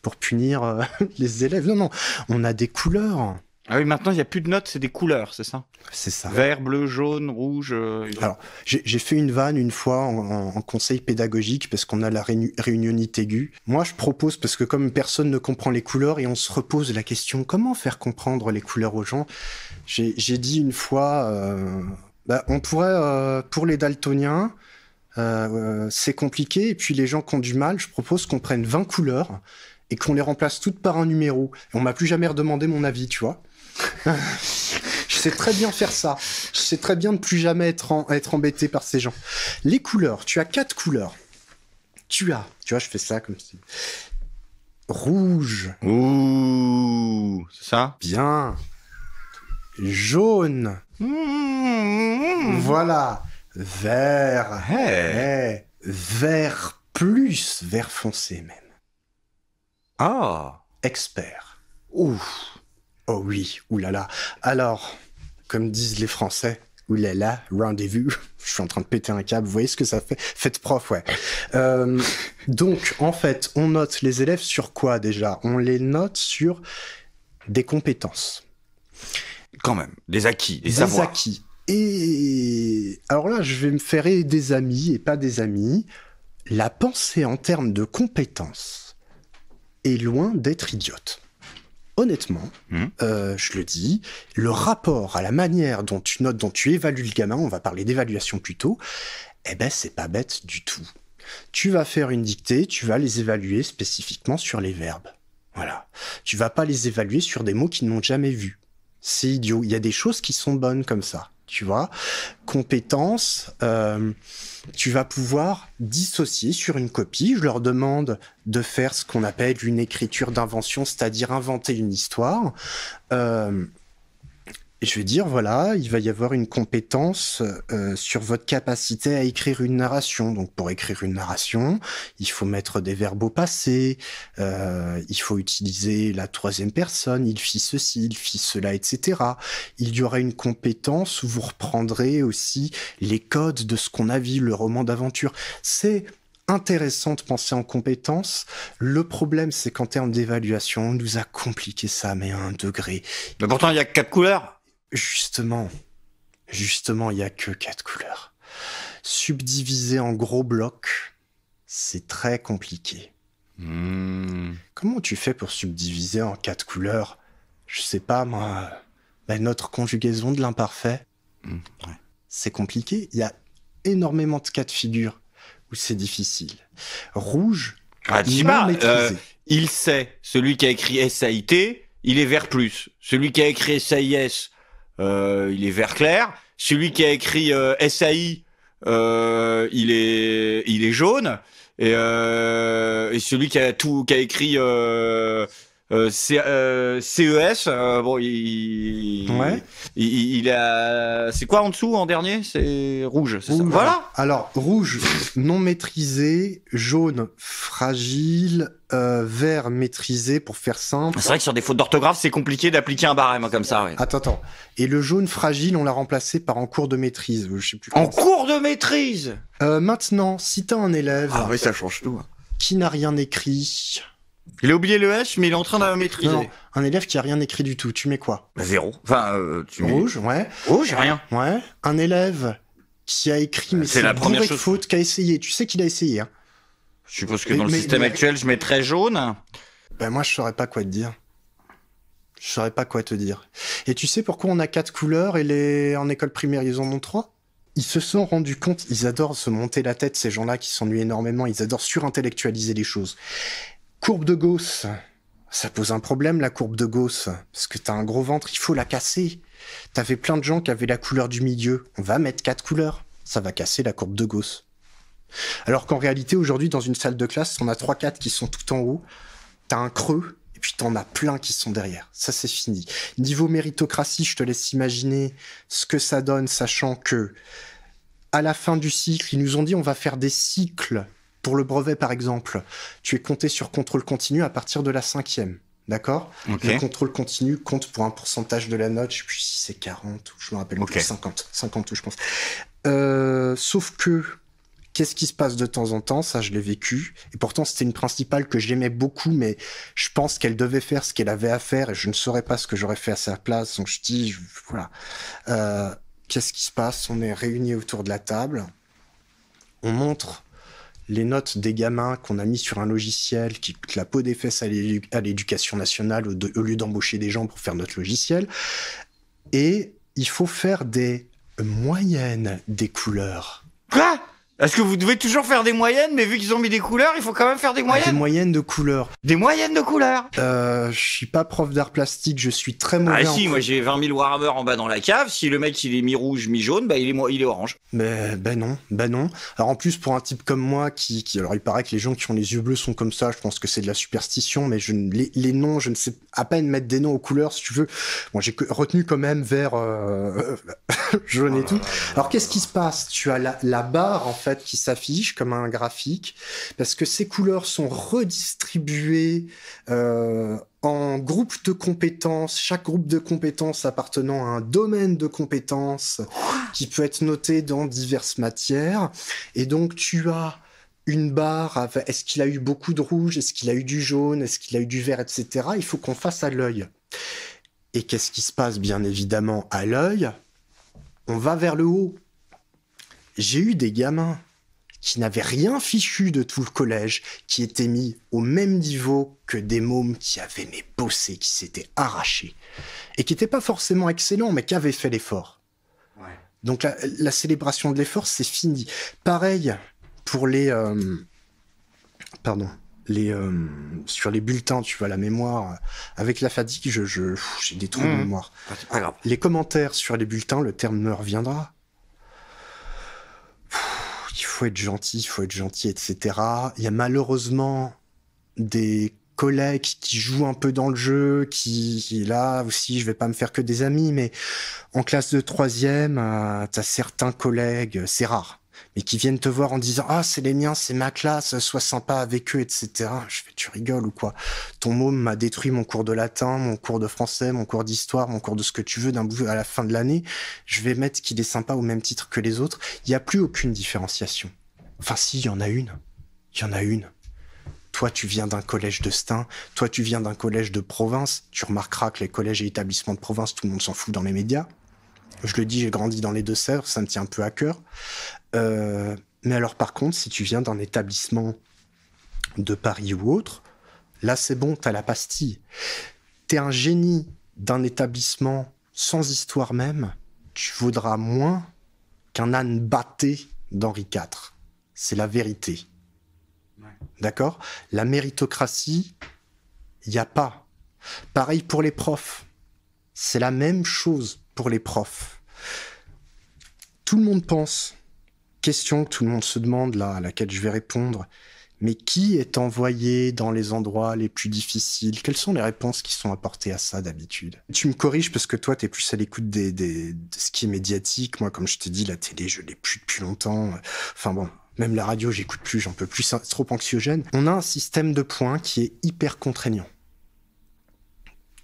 pour punir les élèves. Non, on a des couleurs. Ah oui, maintenant, il n'y a plus de notes, c'est des couleurs, c'est ça ? C'est ça. Vert, bleu, jaune, rouge... Alors, j'ai fait une vanne une fois en conseil pédagogique parce qu'on a la réunionnite aiguë. Moi, je propose, parce que comme personne ne comprend les couleurs et on se repose la question, comment faire comprendre les couleurs aux gens ? J'ai dit une fois, on pourrait, pour les daltoniens, c'est compliqué, et puis les gens qui ont du mal, je propose qu'on prenne 20 couleurs et qu'on les remplace toutes par un numéro. Et on m'a plus jamais redemandé mon avis, tu vois. Je sais très bien faire ça. Je sais très bien ne plus jamais être embêté par ces gens. Les couleurs, tu as 4 couleurs. Tu vois, je fais ça comme si... Rouge. Ouh, c'est ça ? Bien. Jaune. Voilà. Vert. Hey. Vert plus. Vert foncé même. Ah. Expert. Ouf. Oh oui, oulala. Alors, comme disent les Français, oulala, rendez-vous. Je suis en train de péter un câble, vous voyez ce que ça fait ? Faites prof, ouais. Donc, en fait, on note les élèves sur quoi déjà ? On les note sur des compétences. Quand même, des acquis, des savoirs. Des acquis. Et alors là, je vais me faire des amis et pas des amis. La pensée en termes de compétences est loin d'être idiote. Honnêtement, je le dis, le rapport à la manière dont tu notes, dont tu évalues le gamin, on va parler d'évaluation plutôt, c'est pas bête du tout. Tu vas faire une dictée, tu vas les évaluer spécifiquement sur les verbes. Voilà. Tu vas pas les évaluer sur des mots qu'ils n'ont jamais vus. C'est idiot. Il y a des choses qui sont bonnes comme ça. Tu vois, compétences, tu vas pouvoir dissocier sur une copie. Je leur demande de faire ce qu'on appelle une écriture d'invention, c'est-à-dire inventer une histoire. je vais dire, voilà, il va y avoir une compétence sur votre capacité à écrire une narration. Donc, pour écrire une narration, il faut mettre des verbes au passé, il faut utiliser la troisième personne, il fit ceci, il fit cela, etc. Il y aura une compétence où vous reprendrez aussi les codes de ce qu'on a vu, le roman d'aventure. C'est intéressant de penser en compétences. Le problème, c'est qu'en termes d'évaluation, on nous a compliqué ça, mais à un degré. Mais pourtant, il y a 4 couleurs. Justement, il y a que 4 couleurs. Subdiviser en gros blocs, c'est très compliqué. Comment tu fais pour subdiviser en 4 couleurs? Je sais pas, moi. Notre conjugaison de l'imparfait, c'est compliqué. Il y a énormément de cas de figure où c'est difficile. Rouge, non maîtrisé. Il sait, celui qui a écrit SAIT, il est vert plus. Celui qui a écrit SAIS, il est vert clair. Celui qui a écrit SAI, il est jaune. Et celui qui a écrit CES, bon, il a, c'est quoi en dessous en dernier? C'est rouge, c'est ça. Voilà. Alors, rouge, non maîtrisé, jaune, fragile, vert, maîtrisé, pour faire simple. C'est vrai que sur des fautes d'orthographe, c'est compliqué d'appliquer un barème comme ça, ouais. Attends. Et le jaune fragile, on l'a remplacé par en cours de maîtrise. Je sais plus. En cours de maîtrise! Maintenant, si t'as un élève. Ah oui, ça change tout. Qui n'a rien écrit. Il a oublié le S, mais il est en train de maîtriser. Non, un élève qui a rien écrit du tout, tu mets quoi? 0. Enfin, tu mets... Rouge, ouais. Rouge, j'ai rien. Ouais. Un élève qui a écrit, mais c'est la première chose. Faute, qui a essayé. Tu sais qu'il a essayé, hein. Je suppose que dans le système actuel, je mettrais jaune. Moi, je saurais pas quoi te dire. Et tu sais pourquoi on a 4 couleurs et en école primaire, ils en ont 3? Ils se sont rendus compte, ils adorent se monter la tête, ces gens-là qui s'ennuient énormément, ils adorent surintellectualiser les choses. Courbe de Gauss, ça pose un problème, la courbe de Gauss, parce que t'as un gros ventre, il faut la casser. T'avais plein de gens qui avaient la couleur du milieu, on va mettre 4 couleurs, ça va casser la courbe de Gauss. Alors qu'en réalité, aujourd'hui, dans une salle de classe, on a 3-4 qui sont tout en haut, t'as un creux, et puis t'en as plein qui sont derrière. Ça, c'est fini. Niveau méritocratie, je te laisse imaginer ce que ça donne, sachant que, à la fin du cycle, ils nous ont dit on va faire des cycles. Pour le brevet, par exemple, tu es compté sur contrôle continu à partir de la 5e. D'accord? Okay. Le contrôle continu compte pour un pourcentage de la note, je sais plus si c'est 40 ou je me rappelle plus, 50 je pense. Sauf que, qu'est-ce qui se passe de temps en temps? Ça, je l'ai vécu. Et pourtant, c'était une principale que j'aimais beaucoup, mais je pense qu'elle devait faire ce qu'elle avait à faire et je ne saurais pas ce que j'aurais fait à sa place. Donc, je dis, voilà. Qu'est-ce qui se passe? On est réunis autour de la table. On montre les notes des gamins qu'on a mis sur un logiciel qui coûte la peau des fesses à l'éducation nationale au lieu d'embaucher des gens pour faire notre logiciel. Et il faut faire des moyennes des couleurs. Quoi? Est-ce que vous devez toujours faire des moyennes, mais vu qu'ils ont mis des couleurs, il faut quand même faire des moyennes? Des moyennes de couleurs. Des moyennes de couleurs? Je suis pas prof d'art plastique, je suis très mauvais. Ah si, moi j'ai 20 000 Warhammer en bas dans la cave. Si le mec il est mi-rouge, mi-jaune, bah il est orange. Ben non. Alors en plus, pour un type comme moi, alors il paraît que les gens qui ont les yeux bleus sont comme ça, je pense que c'est de la superstition, mais les noms, je ne sais à peine mettre des noms aux couleurs, si tu veux. Bon, j'ai retenu quand même vert, jaune et tout. Alors qu'est-ce qui se passe? Tu as la barre, en fait, qui s'affiche comme un graphique, parce que ces couleurs sont redistribuées en groupes de compétences, chaque groupe de compétences appartenant à un domaine de compétences qui peut être noté dans diverses matières. Et donc, tu as une barre avec, est-ce qu'il a eu beaucoup de rouge, est-ce qu'il a eu du jaune, est-ce qu'il a eu du vert, etc. Il faut qu'on fasse à l'œil. Et qu'est-ce qui se passe, bien évidemment, à l'œil? On va vers le haut. J'ai eu des gamins qui n'avaient rien fichu de tout le collège, qui étaient mis au même niveau que des mômes qui avaient bossé, qui s'étaient arrachés, et qui n'étaient pas forcément excellents, mais qui avaient fait l'effort. Ouais. Donc la célébration de l'effort, c'est fini. Pareil pour sur les bulletins, tu vois, la mémoire, avec la fatigue, j'ai des trous de mémoire. C'est pas grave. Les commentaires sur les bulletins, le terme me reviendra. Il faut être gentil, etc. Il y a malheureusement des collègues qui jouent un peu dans le jeu, qui là aussi, je vais pas me faire que des amis, mais en classe de 3e, t'as certains collègues, c'est rare, mais qui viennent te voir en disant « Ah, c'est les miens, c'est ma classe, sois sympa avec eux, etc. » Je fais « Tu rigoles ou quoi ? Ton môme m'a détruit mon cours de latin, mon cours de français, mon cours d'histoire, mon cours de ce que tu veux d'un bout à la fin de l'année. Je vais mettre qu'il est sympa au même titre que les autres. » Il n'y a plus aucune différenciation. Enfin si, il y en a une. Il y en a une. Toi, tu viens d'un collège de Stein. Toi, tu viens d'un collège de province. Tu remarqueras que les collèges et établissements de province, tout le monde s'en fout dans les médias. Je le dis, j'ai grandi dans les Deux-Sèvres, ça me tient un peu à cœur. Mais alors, par contre, si tu viens d'un établissement de Paris ou autre, là, c'est bon, t'as la pastille. T'es un génie d'un établissement sans histoire même, tu vaudras moins qu'un âne batté d'Henri IV. C'est la vérité. Ouais. D'accord ? La méritocratie, il n'y a pas. Pareil pour les profs. C'est la même chose pour les profs. Tout le monde pense, question que tout le monde se demande là, à laquelle je vais répondre, mais qui est envoyé dans les endroits les plus difficiles ? Quelles sont les réponses qui sont apportées à ça d'habitude ? Tu me corriges parce que toi, t'es plus à l'écoute de ce qui est médiatique. Moi, comme je t'ai dit, la télé, je l'ai plus depuis longtemps. Enfin bon, même la radio, j'écoute plus, j'en peux plus, c'est trop anxiogène. On a un système de points qui est hyper contraignant.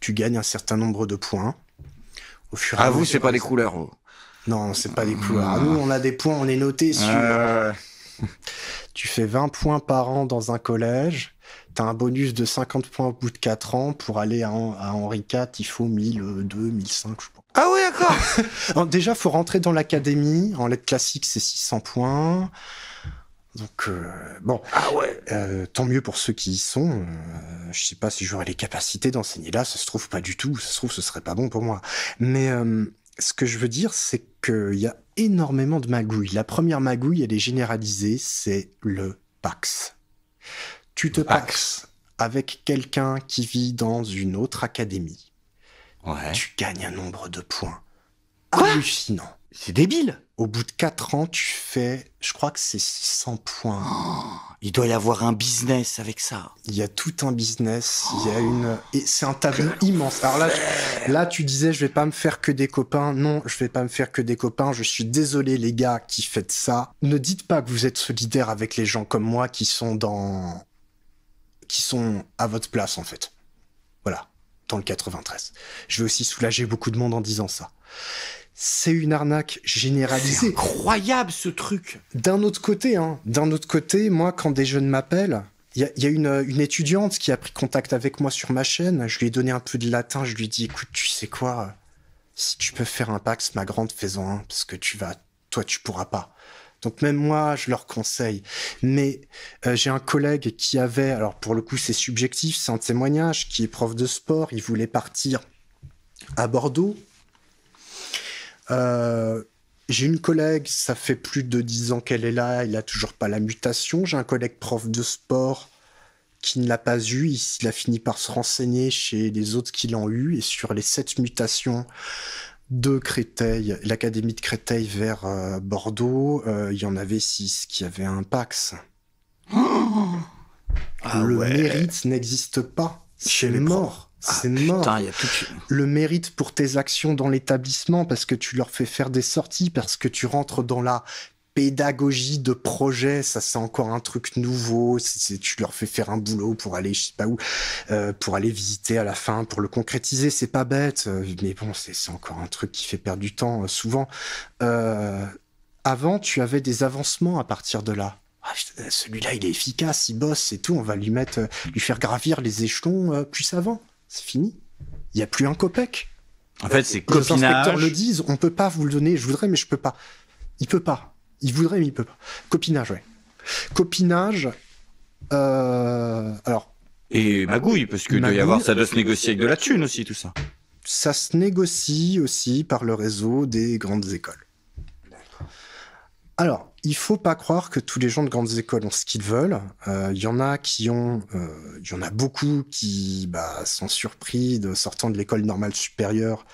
Tu gagnes un certain nombre de points. Au fur et à mesure, c'est pas des couleurs. Oh. Non, c'est pas des couleurs. Nous, on a des points, on est noté sur... Tu fais 20 points par an dans un collège, t'as un bonus de 50 points au bout de 4 ans. Pour aller à Henri IV, il faut 1002, 1005, je pense. Ah oui, d'accord. Déjà, faut rentrer dans l'académie. En lettres classiques, c'est 600 points. Donc, bon. Ah ouais. Tant mieux pour ceux qui y sont. Je sais pas si j'aurais les capacités d'enseigner là. Ça se trouve pas du tout. Ça se trouve, ce serait pas bon pour moi. Mais ce que je veux dire, c'est qu'il y a énormément de magouilles. La première magouille, elle est généralisée, c'est le Pax. Tu te paxes avec quelqu'un qui vit dans une autre académie. Ouais. Tu gagnes un nombre de points hallucinant. C'est débile. Au bout de 4 ans, tu fais, je crois que c'est 600 points. Oh, il doit y avoir un business avec ça. Il y a tout un business, il y a et c'est un tableau immense. Alors là, tu disais, je vais pas me faire que des copains. Non, je vais pas me faire que des copains. Je suis désolé, les gars, qui faites ça. Ne dites pas que vous êtes solidaires avec les gens comme moi qui sont à votre place, en fait. Voilà. Dans le 93. Je vais aussi soulager beaucoup de monde en disant ça. C'est une arnaque généralisée. C'est incroyable, ce truc. D'un autre côté, moi, quand des jeunes m'appellent, il y a une étudiante qui a pris contact avec moi sur ma chaîne. Je lui ai donné un peu de latin. Je lui ai dit, écoute, tu sais quoi ? Si tu peux faire un Pax, ma grande, fais-en un, parce que toi, tu pourras pas. Donc même moi, je leur conseille. Mais j'ai un collègue qui avait, alors pour le coup, c'est subjectif, c'est un témoignage, qui est prof de sport. Il voulait partir à Bordeaux. J'ai une collègue, ça fait plus de 10 ans qu'elle est là, il a toujours pas la mutation. J'ai un collègue prof de sport qui ne l'a pas eu, il a fini par se renseigner chez les autres qui l'ont eu, et sur les 7 mutations de Créteil, l'académie de Créteil vers Bordeaux, il y en avait 6 qui avaient un Pax. Le mérite n'existe pas, c'est mort. C'est mort. Putain, y a tout... Le mérite pour tes actions dans l'établissement, parce que tu leur fais faire des sorties, parce que tu rentres dans la pédagogie de projet, ça c'est encore un truc nouveau, tu leur fais faire un boulot pour aller je sais pas où, pour aller visiter à la fin, pour le concrétiser, c'est pas bête, mais bon, c'est encore un truc qui fait perdre du temps souvent. Avant, tu avais des avancements à partir de là. Celui-là, il est efficace, il bosse et tout, on va lui faire gravir les échelons plus avant. C'est fini. Il n'y a plus un copec. En fait, c'est copinage. Les inspecteurs le disent, on peut pas vous le donner. Je voudrais, mais je peux pas. Il peut pas. Il voudrait, mais il peut pas. Copinage, ouais. Copinage. Alors. Et magouille, parce que ça doit se négocier avec de la thune aussi, tout ça. Ça se négocie aussi par le réseau des grandes écoles. Alors, il faut pas croire que tous les gens de grandes écoles ont ce qu'ils veulent. Il y en a beaucoup qui sont surpris de sortant de l'école normale supérieure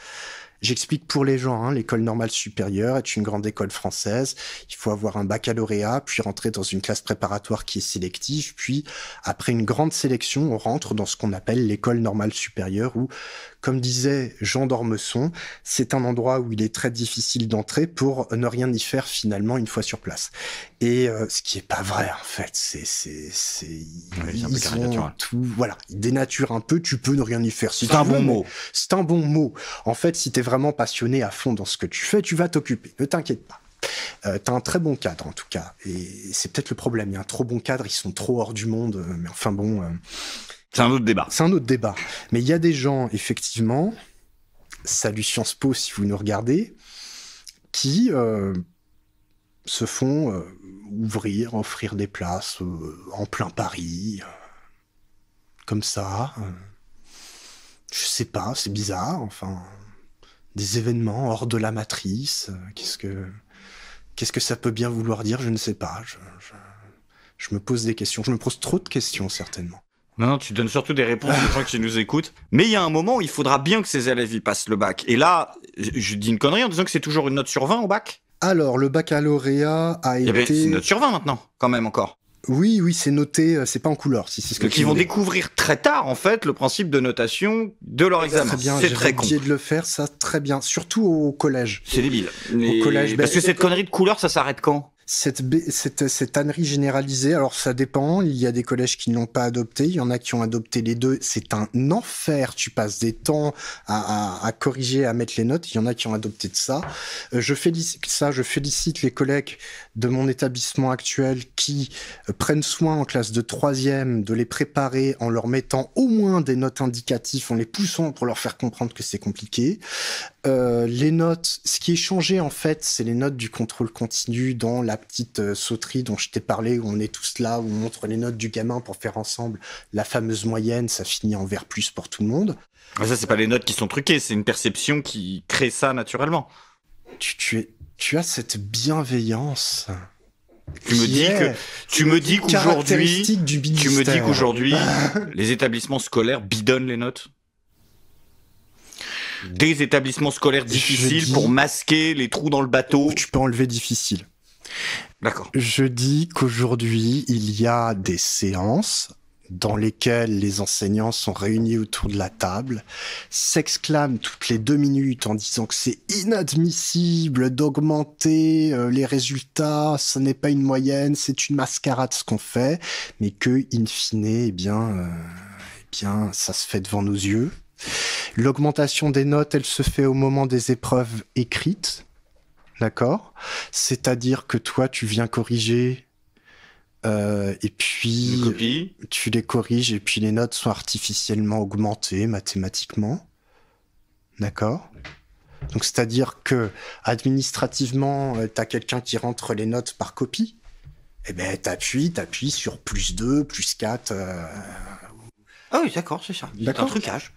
J'explique pour les gens, hein, l'école normale supérieure est une grande école française. Il faut avoir un baccalauréat, puis rentrer dans une classe préparatoire qui est sélective, puis après une grande sélection, on rentre dans ce qu'on appelle l'école normale supérieure où, comme disait Jean d'Ormesson, c'est un endroit où il est très difficile d'entrer pour ne rien y faire finalement une fois sur place. Et ce qui est pas vrai en fait, ils ont tout, voilà, ils dénaturent un peu. Tu peux ne rien y faire. C'est un bon mot. C'est un bon mot. En fait, si t'es vraiment passionné à fond dans ce que tu fais, tu vas t'occuper. Ne t'inquiète pas. T'as un très bon cadre en tout cas. Et c'est peut-être le problème. Il y a un trop bon cadre. Ils sont trop hors du monde. Mais enfin bon. C'est un autre débat. C'est un autre débat. Mais il y a des gens, effectivement, salut Sciences Po si vous nous regardez, qui se font offrir des places en plein Paris, comme ça. Je sais pas, c'est bizarre, enfin, des événements hors de la matrice. Qu'est-ce que ça peut bien vouloir dire? Je ne sais pas. Je me pose des questions. Je me pose trop de questions, certainement. Non, tu donnes surtout des réponses aux gens qui nous écoutent. Mais il y a un moment où il faudra bien que ces élèves y passent le bac. Et là, je dis une connerie en disant que c'est toujours une note sur 20 au bac. Alors, le baccalauréat a été... C'est une note sur 20 maintenant, quand même encore. Oui, c'est noté, c'est pas en couleur. Si c'est ce que donc ils vont découvrir très tard, en fait, le principe de notation de leur examen. Très bien, c'est très con. J'ai de le faire, ça, très bien. Surtout au collège. C'est débile. Au collège. Parce que cette connerie de couleur, ça s'arrête quand? Cette ânerie généralisée, alors ça dépend, il y a des collèges qui ne l'ont pas adopté, il y en a qui ont adopté les deux, c'est un enfer, tu passes des temps à corriger, à mettre les notes, il y en a qui ont adopté de ça. Je félicite les collègues de mon établissement actuel qui prennent soin en classe de 3e de les préparer en leur mettant au moins des notes indicatives, en les poussant pour leur faire comprendre que c'est compliqué. Les notes, ce qui est changé en fait, c'est les notes du contrôle continu dans la petite sauterie dont je t'ai parlé, où on est tous là, où on montre les notes du gamin pour faire ensemble la fameuse moyenne, ça finit en vert plus pour tout le monde. Ça, c'est pas les notes qui sont truquées, c'est une perception qui crée ça naturellement. Tu as cette bienveillance. Tu me dis qu'aujourd'hui, les établissements scolaires bidonnent les notes. Des établissements scolaires difficiles pour masquer les trous dans le bateau. Tu peux enlever difficile. D'accord. Je dis qu'aujourd'hui, il y a des séances dans lesquelles les enseignants sont réunis autour de la table, s'exclament toutes les 2 minutes en disant que c'est inadmissible d'augmenter les résultats, ce n'est pas une moyenne, c'est une mascarade ce qu'on fait, mais que, in fine, eh bien, ça se fait devant nos yeux. L'augmentation des notes, elle se fait au moment des épreuves écrites, d'accord? C'est-à-dire que toi, tu viens corriger, et puis tu les corriges, et puis les notes sont artificiellement augmentées mathématiquement, d'accord? Donc c'est-à-dire que administrativement, t'as quelqu'un qui rentre les notes par copie, et ben t'appuies sur +2, +4. Ah oui, d'accord, c'est ça. C'est un trucage.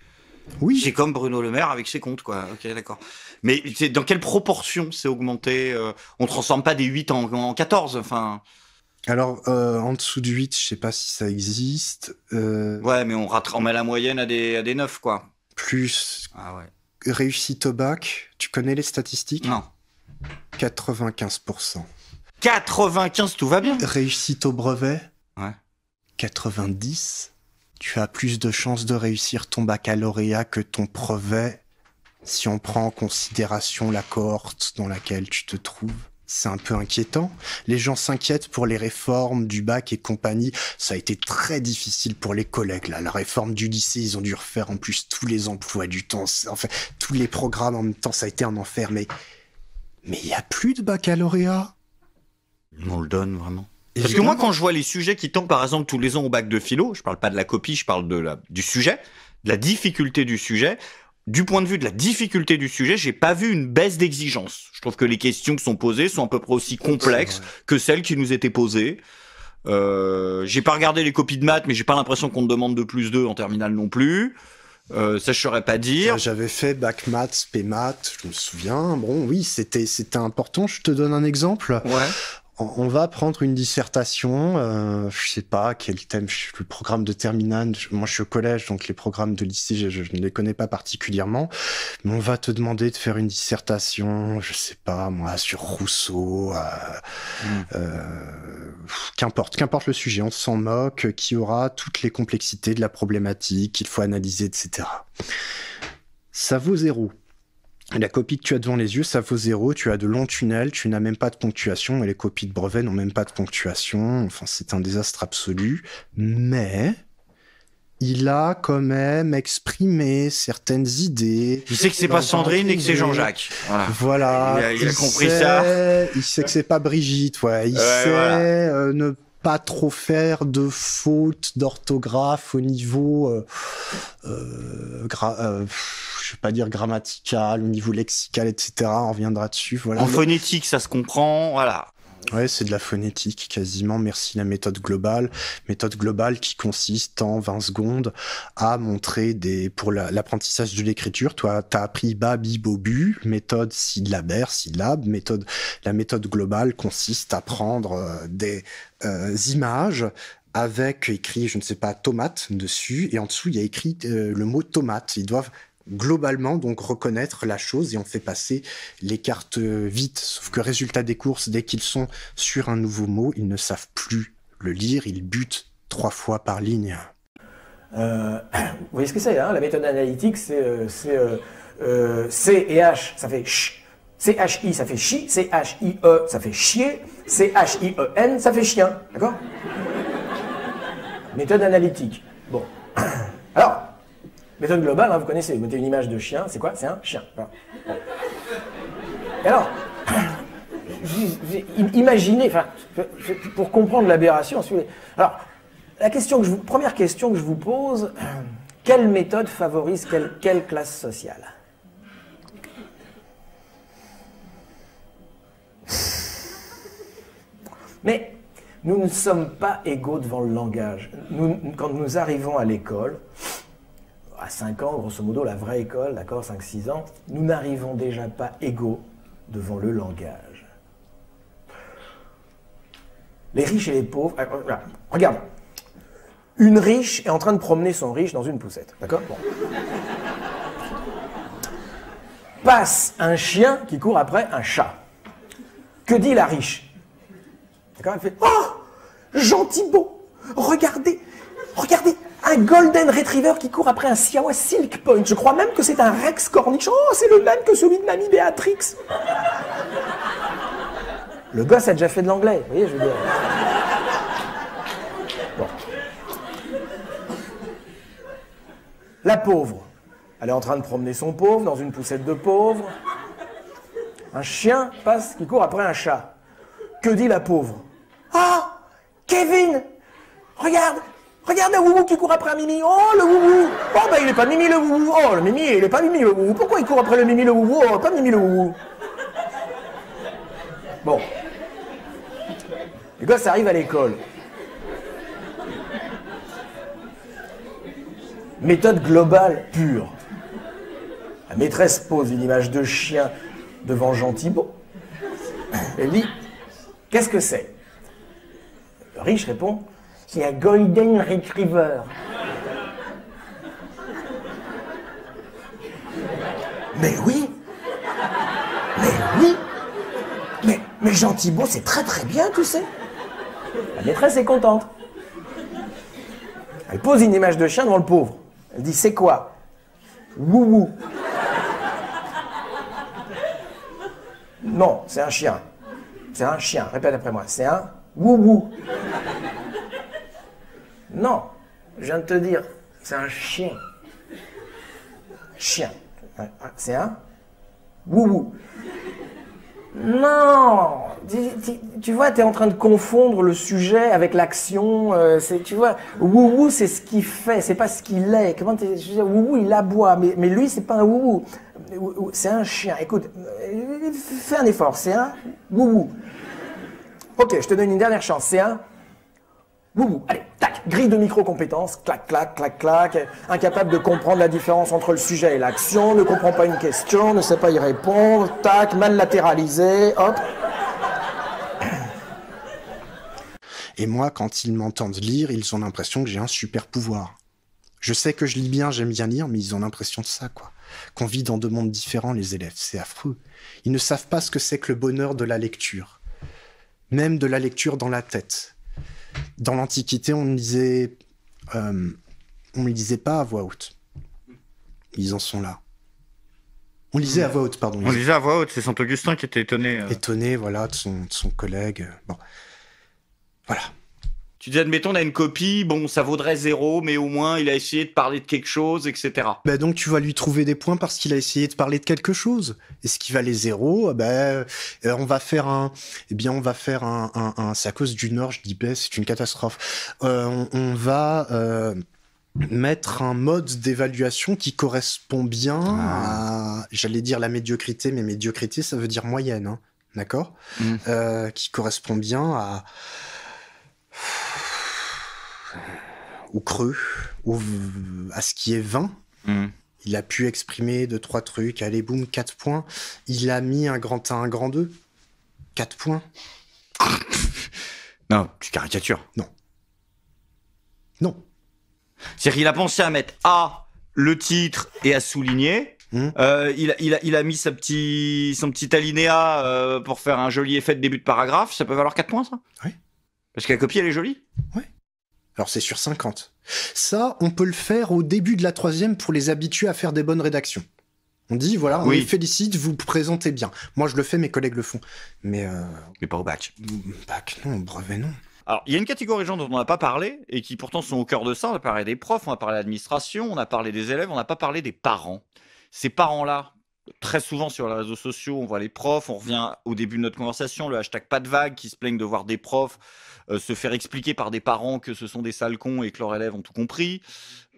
Oui. C'est comme Bruno Le Maire avec ses comptes, quoi. Ok, d'accord. Mais c'est dans quelle proportion c'est augmenté? On transforme pas des 8 en 14, enfin. Alors, en dessous du 8, je sais pas si ça existe. Ouais, mais on met la moyenne à des 9, quoi. Plus. Ah ouais. Réussite au bac, tu connais les statistiques? Non. 95%. 95, tout va bien. Réussite au brevet? Ouais. 90. Tu as plus de chances de réussir ton baccalauréat que ton brevet si on prend en considération la cohorte dans laquelle tu te trouves. C'est un peu inquiétant. Les gens s'inquiètent pour les réformes du bac et compagnie. Ça a été très difficile pour les collègues, là. La réforme du lycée, ils ont dû refaire en plus tous les emplois du temps. Enfin, tous les programmes en même temps, ça a été un enfer. Mais il y a plus de baccalauréat. On le donne, vraiment. Parce que moi, quand je vois les sujets qui tombent, par exemple, tous les ans au bac de philo, je parle pas de la copie, je parle du sujet, de la difficulté du sujet. Du point de vue de la difficulté du sujet, j'ai pas vu une baisse d'exigence. Je trouve que les questions qui sont posées sont à peu près aussi complexes que celles qui nous étaient posées. J'ai pas regardé les copies de maths, mais j'ai pas l'impression qu'on te demande de +2 en terminale non plus. Ça, je saurais pas dire. J'avais fait bac maths, spé maths, je me souviens. Bon, oui, c'était important. Je te donne un exemple. Ouais. On va prendre une dissertation, je sais pas quel thème, le programme de terminale, moi je suis au collège, donc les programmes de lycée, je ne les connais pas particulièrement, mais on va te demander de faire une dissertation, je sais pas moi, sur Rousseau, qu'importe le sujet, on s'en moque, qui aura toutes les complexités de la problématique, qu'il faut analyser, etc. Ça vaut 0. La copie que tu as devant les yeux, ça vaut 0, tu as de longs tunnels, tu n'as même pas de ponctuation, et les copies de brevet n'ont même pas de ponctuation, enfin c'est un désastre absolu, mais il a quand même exprimé certaines idées. Il sait que c'est pas Sandrine et que c'est Jean-Jacques. Voilà. Il a compris ça. Il sait que c'est pas Brigitte, ouais. Il sait ne pas trop faire de fautes d'orthographe au niveau... je vais pas dire grammatical, au niveau lexical, etc. On reviendra dessus. Voilà. En phonétique, ça se comprend, voilà. Ouais, c'est de la phonétique, quasiment. Merci la méthode globale. Méthode globale qui consiste en 20 secondes à montrer pour l'apprentissage de l'écriture. Toi, t'as appris babi, bobu, méthode syllabaire, syllabe. La méthode globale consiste à prendre des images avec écrit, je ne sais pas, tomate dessus, et en dessous, il y a écrit le mot tomate. Ils doivent globalement donc reconnaître la chose et on fait passer les cartes vite. Sauf que résultat des courses, dès qu'ils sont sur un nouveau mot, ils ne savent plus le lire, ils butent 3 fois par ligne. Vous voyez ce que c'est, hein, la méthode analytique, c'est C et H, ça fait ch. C-H-I, ça fait chi. C-H-I-E, ça fait chier. C-H-I-E-N, ça fait chien. D'accord? Méthode analytique. Bon. Alors, méthode globale, hein, vous connaissez, vous mettez une image de chien, c'est quoi? C'est un chien. Voilà. Bon. Et alors, imaginez, enfin, pour comprendre l'aberration, alors, première question que je vous pose, quelle méthode favorise quelle classe sociale? Mais nous ne sommes pas égaux devant le langage. Quand nous arrivons à l'école, à 5 ans, grosso modo, la vraie école, d'accord, 5-6 ans, nous n'arrivons déjà pas égaux devant le langage. Les riches et les pauvres... regarde, une riche est en train de promener son riche dans une poussette, d'accord? Bon. Passe un chien qui court après un chat. Que dit la riche? D'accord, elle fait « Oh, gentil beau, regardez, un golden retriever qui court après un Siawa Silk Point. Je crois même que c'est un Rex Cornish. Oh, c'est le même que celui de mamie Béatrix. » Le gosse a déjà fait de l'anglais, vous voyez, je veux dire. Bon. La pauvre, elle est en train de promener son pauvre dans une poussette de pauvre. Un chien passe qui court après un chat. Que dit la pauvre? Ah, Kevin, regarde le woubou qui court après un mimi. Oh, le woubou. Oh, ben il est pas mimi le woubou. Oh, le mimi, il est pas mimi le woubou. Pourquoi il court après le mimi le woubou? Oh, pas mimi le woubou. Bon. Le gosse arrive à l'école. Méthode globale pure. La maîtresse pose une image de chien devant Gentil Beau. Elle dit, qu'est-ce que c'est? Le riche répond, c'est un golden retriever. Mais oui, mais Gentil Beau, c'est très très bien, tu sais. La maîtresse est contente. Elle pose une image de chien devant le pauvre. Elle dit, c'est quoi? Woubou. Non, c'est un chien. C'est un chien, répète après moi. C'est un woubou. Non, je viens de te dire, c'est un chien. Chien. C'est un woubou. Non, tu vois, tu es en train de confondre le sujet avec l'action. Tu vois, woubou, c'est ce qu'il fait, c'est pas ce qu'il est. Comment woubou, il aboie, mais lui, c'est pas un woubou. C'est un chien. Écoute, fais un effort. C'est un woubou. Ok, je te donne une dernière chance. C'est un woubou. Allez, tac, grille de micro-compétences. Clac, clac, clac, clac. Incapable de comprendre la différence entre le sujet et l'action. Ne comprend pas une question. Ne sait pas y répondre. Tac, mal latéralisé. Hop. Et moi, quand ils m'entendent lire, ils ont l'impression que j'ai un super pouvoir. Je sais que je lis bien, j'aime bien lire, mais ils ont l'impression de ça, quoi. Qu'on vit dans 2 mondes différents, les élèves. C'est affreux. Ils ne savent pas ce que c'est que le bonheur de la lecture. Même de la lecture dans la tête. Dans l'Antiquité, on ne lisait pas à voix haute. Ils en sont là. On lisait à voix haute, pardon. On lisait à voix haute, c'est Saint-Augustin qui était étonné. Étonné, voilà, de son collègue. Bon. Voilà. Tu dis, admettons, on a une copie, bon, ça vaudrait 0, mais au moins, il a essayé de parler de quelque chose, etc. Ben donc, tu vas lui trouver des points parce qu'il a essayé de parler de quelque chose. Et ce qui valait 0, on va faire un... c'est à cause du Nord, je dis, c'est une catastrophe. On va mettre un mode d'évaluation qui correspond bien à, j'allais dire la médiocrité, mais médiocrité, ça veut dire moyenne, hein, d'accord ? Qui correspond bien au creux, à ce qui est 20. Il a pu exprimer 2-3 trucs, allez boum, 4 points. Il a mis un grand 1, un grand 2, 4 points. Non, tu caricatures. Non. C'est-à-dire qu'il a pensé à mettre A, le titre, et à souligner. Il a mis son petit alinéa pour faire un joli effet de début de paragraphe. Ça peut valoir 4 points, ça ? Oui. Parce que la copie, elle est jolie ? Oui. Alors c'est sur 50. Ça, on peut le faire au début de la 3e pour les habituer à faire des bonnes rédactions. On dit, voilà, on les félicite, vous présentez bien. Moi, je le fais, mes collègues le font. Mais pas au bac. Bac, non, brevet, non. Alors, il y a une catégorie de gens dont on n'a pas parlé, et qui pourtant sont au cœur de ça. On a parlé des profs, on a parlé de l'administration, on a parlé des élèves, on n'a pas parlé des parents. Ces parents-là, très souvent sur les réseaux sociaux, on voit les profs, on revient au début de notre conversation, le hashtag pas de vague, qui se plaignent de voir des profs se faire expliquer par des parents que ce sont des sales cons et que leurs élèves ont tout compris,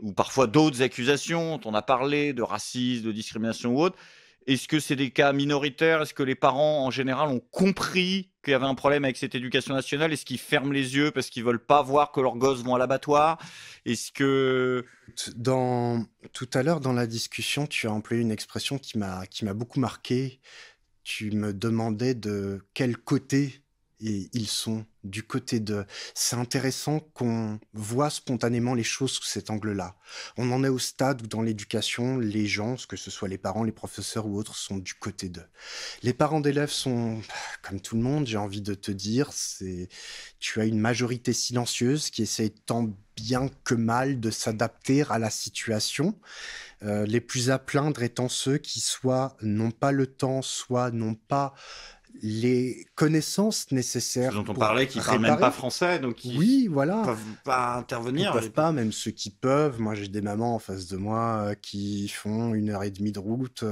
ou parfois d'autres accusations dont on a parlé, de racisme, de discrimination ou autre. Est-ce que c'est des cas minoritaires ? Est-ce que les parents, en général, ont compris qu'il y avait un problème avec cette éducation nationale ? Est-ce qu'ils ferment les yeux parce qu'ils veulent pas voir que leurs gosses vont à l'abattoir ? Est-ce que... Tout à l'heure, dans la discussion, tu as employé une expression qui m'a beaucoup marqué. Tu me demandais de quel côté ils sont, du côté de... C'est intéressant qu'on voit spontanément les choses sous cet angle-là. On en est au stade où dans l'éducation, les gens, que ce soit les parents, les professeurs ou autres, sont du côté d'eux. Les parents d'élèves sont, comme tout le monde, j'ai envie de te dire, tu as une majorité silencieuse qui essaye tant bien que mal de s'adapter à la situation. Les plus à plaindre étant ceux qui soit n'ont pas le temps, soit n'ont pas les connaissances nécessaires. Dont on parlait, qui ne parlent même pas français, donc ils peuvent pas intervenir. Ils peuvent pas, même ceux qui peuvent. Moi, j'ai des mamans en face de moi qui font 1h30 de route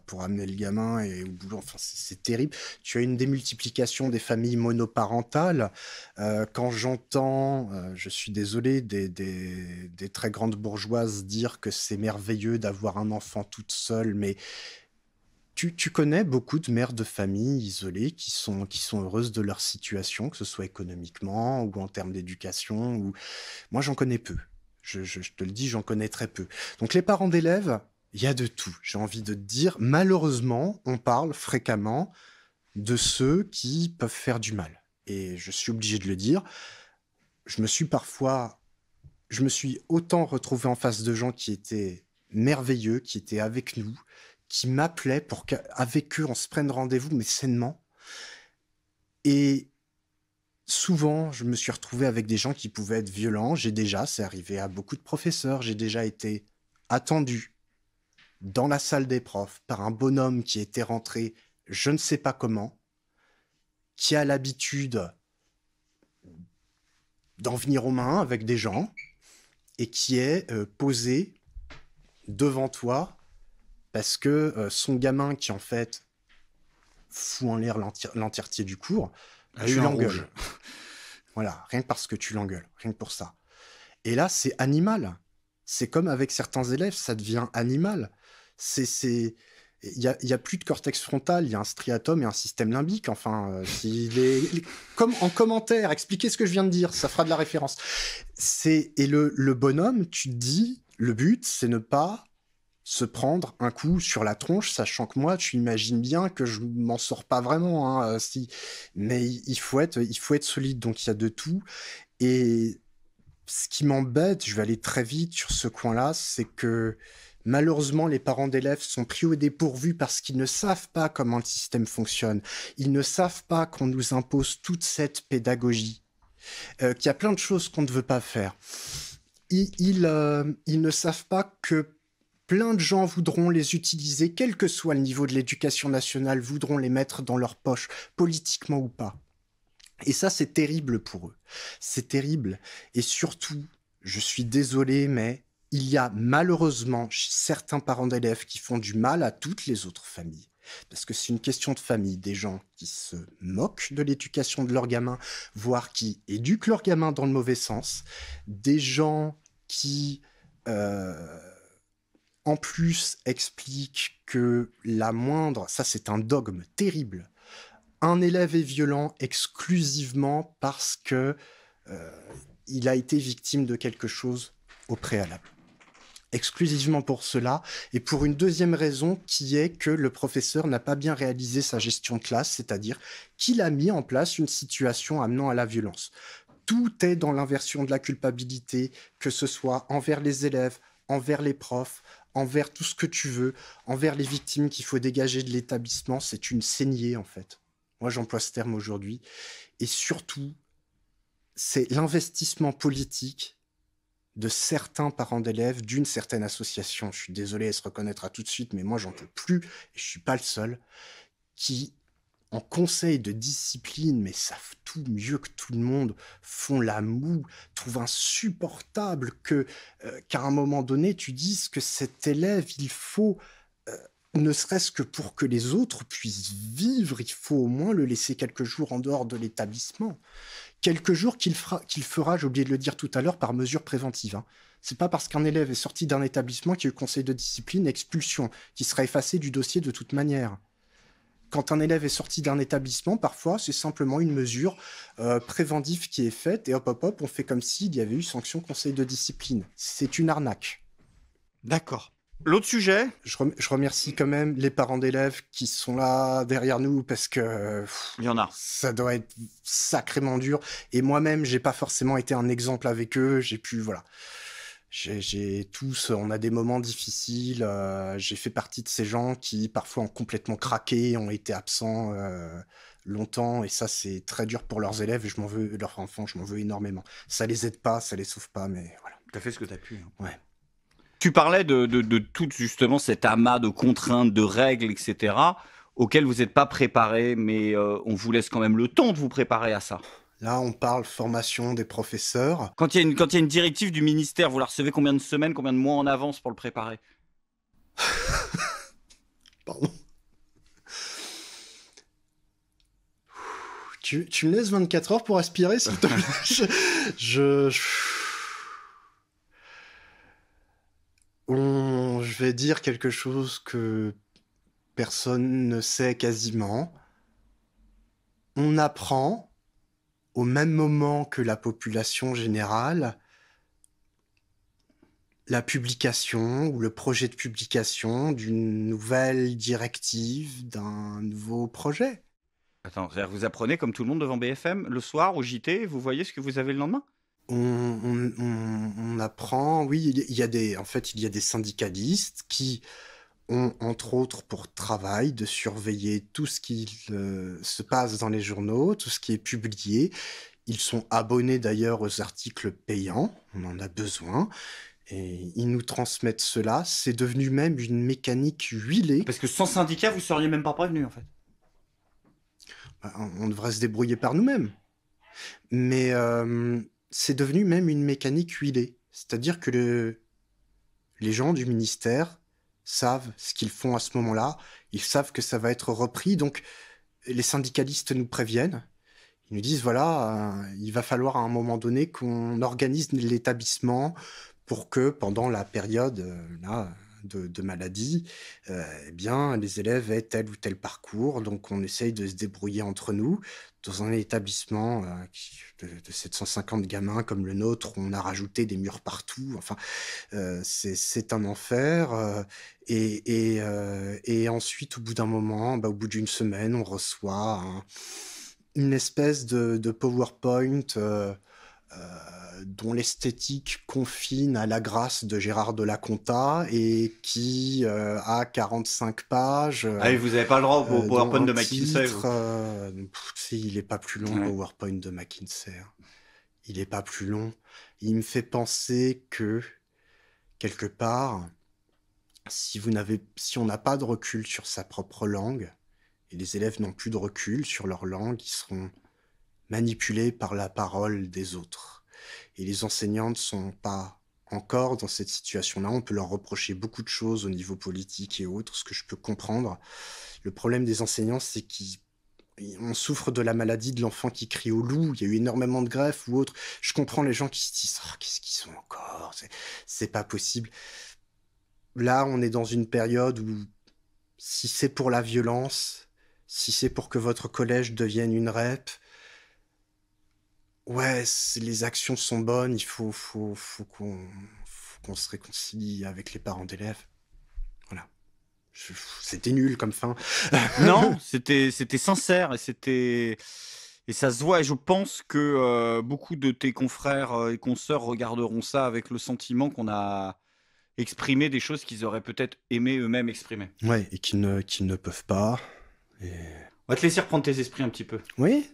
pour amener le gamin et au boulot. Enfin, c'est terrible. Tu as une démultiplication des familles monoparentales. Quand j'entends, je suis désolé, des très grandes bourgeoises dire que c'est merveilleux d'avoir un enfant toute seule, mais tu connais beaucoup de mères de famille isolées qui sont heureuses de leur situation, que ce soit économiquement ou en termes d'éducation. Moi, j'en connais peu. Je te le dis, j'en connais très peu. Donc, les parents d'élèves, il y a de tout. J'ai envie de te dire, malheureusement, on parle fréquemment de ceux qui peuvent faire du mal. Et je suis obligé de le dire. Je me suis autant retrouvé en face de gens qui étaient merveilleux, qui étaient avec nous, qui m'appelaient pour qu'avec eux, on se prenne rendez-vous, mais sainement. Et souvent, je me suis retrouvé avec des gens qui pouvaient être violents. C'est arrivé à beaucoup de professeurs, j'ai déjà été attendu dans la salle des profs par un bonhomme qui était rentré, je ne sais pas comment, qui a l'habitude d'en venir aux mains avec des gens et qui est posé devant toi parce que son gamin qui en fait fout en l'air l'entièreté du cours, tu l'engueules. Voilà, rien que parce que tu l'engueules, rien que pour ça. Et là, c'est animal. C'est comme avec certains élèves, ça devient animal. Il y a plus de cortex frontal, il y a un striatum et un système limbique. Enfin, comme en commentaire, expliquez ce que je viens de dire, ça fera de la référence. Et le bonhomme, tu te dis, le but, c'est ne pas se prendre un coup sur la tronche, sachant que moi, tu imagines bien que je m'en sors pas vraiment, hein, mais il faut être solide, donc il y a de tout. Et ce qui m'embête, je vais aller très vite sur ce coin-là, c'est que malheureusement, les parents d'élèves sont pris au dépourvu parce qu'ils ne savent pas comment le système fonctionne. Ils ne savent pas qu'on nous impose toute cette pédagogie, qu'il y a plein de choses qu'on ne veut pas faire. Ils ne savent pas que plein de gens voudront les utiliser, quel que soit le niveau de l'éducation nationale, voudront les mettre dans leur poche, politiquement ou pas. Et ça, c'est terrible pour eux. C'est terrible. Et surtout, je suis désolé, mais il y a malheureusement certains parents d'élèves qui font du mal à toutes les autres familles. Parce que c'est une question de famille, des gens qui se moquent de l'éducation de leurs gamins, voire qui éduquent leurs gamins dans le mauvais sens, des gens qui, en plus, expliquent que la moindre, ça c'est un dogme terrible, un élève est violent exclusivement parce que il a été victime de quelque chose au préalable. Exclusivement pour cela, et pour une deuxième raison qui est que le professeur n'a pas bien réalisé sa gestion de classe, c'est-à-dire qu'il a mis en place une situation amenant à la violence. Tout est dans l'inversion de la culpabilité, que ce soit envers les élèves, envers les profs, envers tout ce que tu veux, envers les victimes qu'il faut dégager de l'établissement. C'est une saignée, en fait. Moi, j'emploie ce terme aujourd'hui. Et surtout, c'est l'investissement politique de certains parents d'élèves, d'une certaine association, je suis désolé, elle se reconnaîtra tout de suite, mais moi j'en peux plus, et je suis pas le seul, qui, en conseil de discipline, mais savent tout mieux que tout le monde, font la moue, trouvent insupportable qu'à un moment donné, tu dises que cet élève, il faut, ne serait-ce que pour que les autres puissent vivre, il faut au moins le laisser quelques jours en dehors de l'établissement. Quelques jours qu'il fera, j'ai oublié de le dire tout à l'heure, par mesure préventive. Hein. C'est pas parce qu'un élève est sorti d'un établissement qu'il y a eu conseil de discipline, expulsion, qui sera effacé du dossier de toute manière. Quand un élève est sorti d'un établissement, parfois, c'est simplement une mesure préventive qui est faite, et hop, hop, hop, on fait comme s'il y avait eu sanction conseil de discipline. C'est une arnaque. D'accord. L'autre sujet, je remercie quand même les parents d'élèves qui sont là derrière nous parce que il y en a. Ça doit être sacrément dur. Et moi-même, j'ai pas forcément été un exemple avec eux. J'ai pu, voilà. On a des moments difficiles. J'ai fait partie de ces gens qui parfois ont complètement craqué, ont été absents longtemps. Et ça, c'est très dur pour leurs élèves et leurs enfants, je m'en veux énormément. Ça les aide pas, ça les sauve pas, mais voilà. T'as fait ce que t'as pu. Hein. Ouais. Tu parlais de tout justement cet amas de contraintes, de règles, etc., auxquelles vous n'êtes pas préparé, mais on vous laisse quand même le temps de vous préparer à ça. Là, on parle formation des professeurs. Quand il y a une directive du ministère, vous la recevez combien de semaines, combien de mois en avance pour le préparer? Pardon. Tu me laisses 24 heures pour aspirer, s'il te plaît. Je vais dire quelque chose que personne ne sait quasiment. On apprend au même moment que la population générale la publication ou le projet de publication d'une nouvelle directive, d'un nouveau projet. Attends, c'est-à-dire que vous apprenez comme tout le monde devant BFM le soir au JT, vous voyez ce que vous avez le lendemain? On apprend, oui, il y a des syndicalistes qui ont, entre autres, pour travail de surveiller tout ce qui se passe dans les journaux, tout ce qui est publié. Ils sont abonnés d'ailleurs aux articles payants, on en a besoin, et ils nous transmettent cela. C'est devenu même une mécanique huilée. Parce que sans syndicat, vous seriez même pas prévenus, en fait. On devrait se débrouiller par nous-mêmes. Mais c'est devenu même une mécanique huilée. C'est-à-dire que les gens du ministère savent ce qu'ils font à ce moment-là. Ils savent que ça va être repris. Donc, les syndicalistes nous préviennent. Ils nous disent, voilà, il va falloir à un moment donné qu'on organise l'établissement pour que pendant la période, là, de maladie, eh bien, les élèves aient tel ou tel parcours. Donc, on essaye de se débrouiller entre nous. Dans un établissement de 750 gamins comme le nôtre, on a rajouté des murs partout. Enfin, c'est un enfer. Et ensuite, au bout d'un moment, au bout d'une semaine, on reçoit une espèce de PowerPoint dont l'esthétique confine à la grâce de Gérard de la Conta et qui a 45 pages. Ah oui, vous n'avez pas le droit au PowerPoint de McKinsey. Il n'est pas plus long, le PowerPoint de McKinsey. Il n'est pas plus long. Il me fait penser que, quelque part, si on n'a pas de recul sur sa propre langue, et les élèves n'ont plus de recul sur leur langue, ils seront manipulés par la parole des autres. Et les enseignants ne sont pas encore dans cette situation-là. On peut leur reprocher beaucoup de choses au niveau politique et autres, ce que je peux comprendre. Le problème des enseignants, c'est qu'on souffre de la maladie de l'enfant qui crie au loup. Il y a eu énormément de greffes ou autres. Je comprends les gens qui se disent « qu'est-ce qu'ils sont encore ? C'est pas possible. » Là, on est dans une période où, si c'est pour la violence, si c'est pour que votre collège devienne une REP, ouais, les actions sont bonnes, il faut qu'on se réconcilie avec les parents d'élèves. Voilà. C'était nul comme fin. Non, c'était sincère et ça se voit. Et je pense que beaucoup de tes confrères et consoeurs regarderont ça avec le sentiment qu'on a exprimé des choses qu'ils auraient peut-être aimé eux-mêmes exprimer. Ouais, et qu'ils ne peuvent pas. On va te laisser reprendre tes esprits un petit peu. Oui.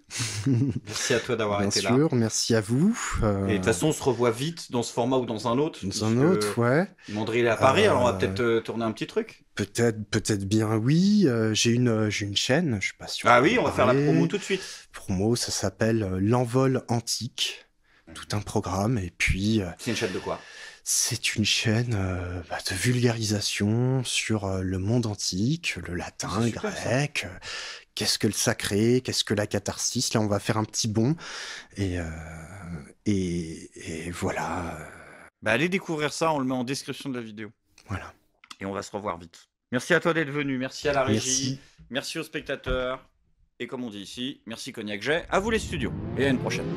Merci à toi d'avoir été là. Bien sûr, merci à vous. Et de toute façon, on se revoit vite dans ce format ou dans un autre. Dans un autre, ouais. Mandry est à Paris, alors on va peut-être tourner un petit truc. Peut-être bien, oui. J'ai une chaîne, je sais pas si on oui, on va faire la promo tout de suite. Promo, ça s'appelle L'Envol Antique. Tout un programme, et puis... C'est une chaîne de quoi ? C'est une chaîne de vulgarisation sur le monde antique, le latin, le grec, qu'est-ce que le sacré, qu'est-ce que la catharsis. Là, on va faire un petit bond, et voilà. Allez découvrir ça, on le met en description de la vidéo. Voilà. Et on va se revoir vite. Merci à toi d'être venu, merci à la régie, merci aux spectateurs, et comme on dit ici, merci Cognac Jet, à vous les studios, et à une prochaine.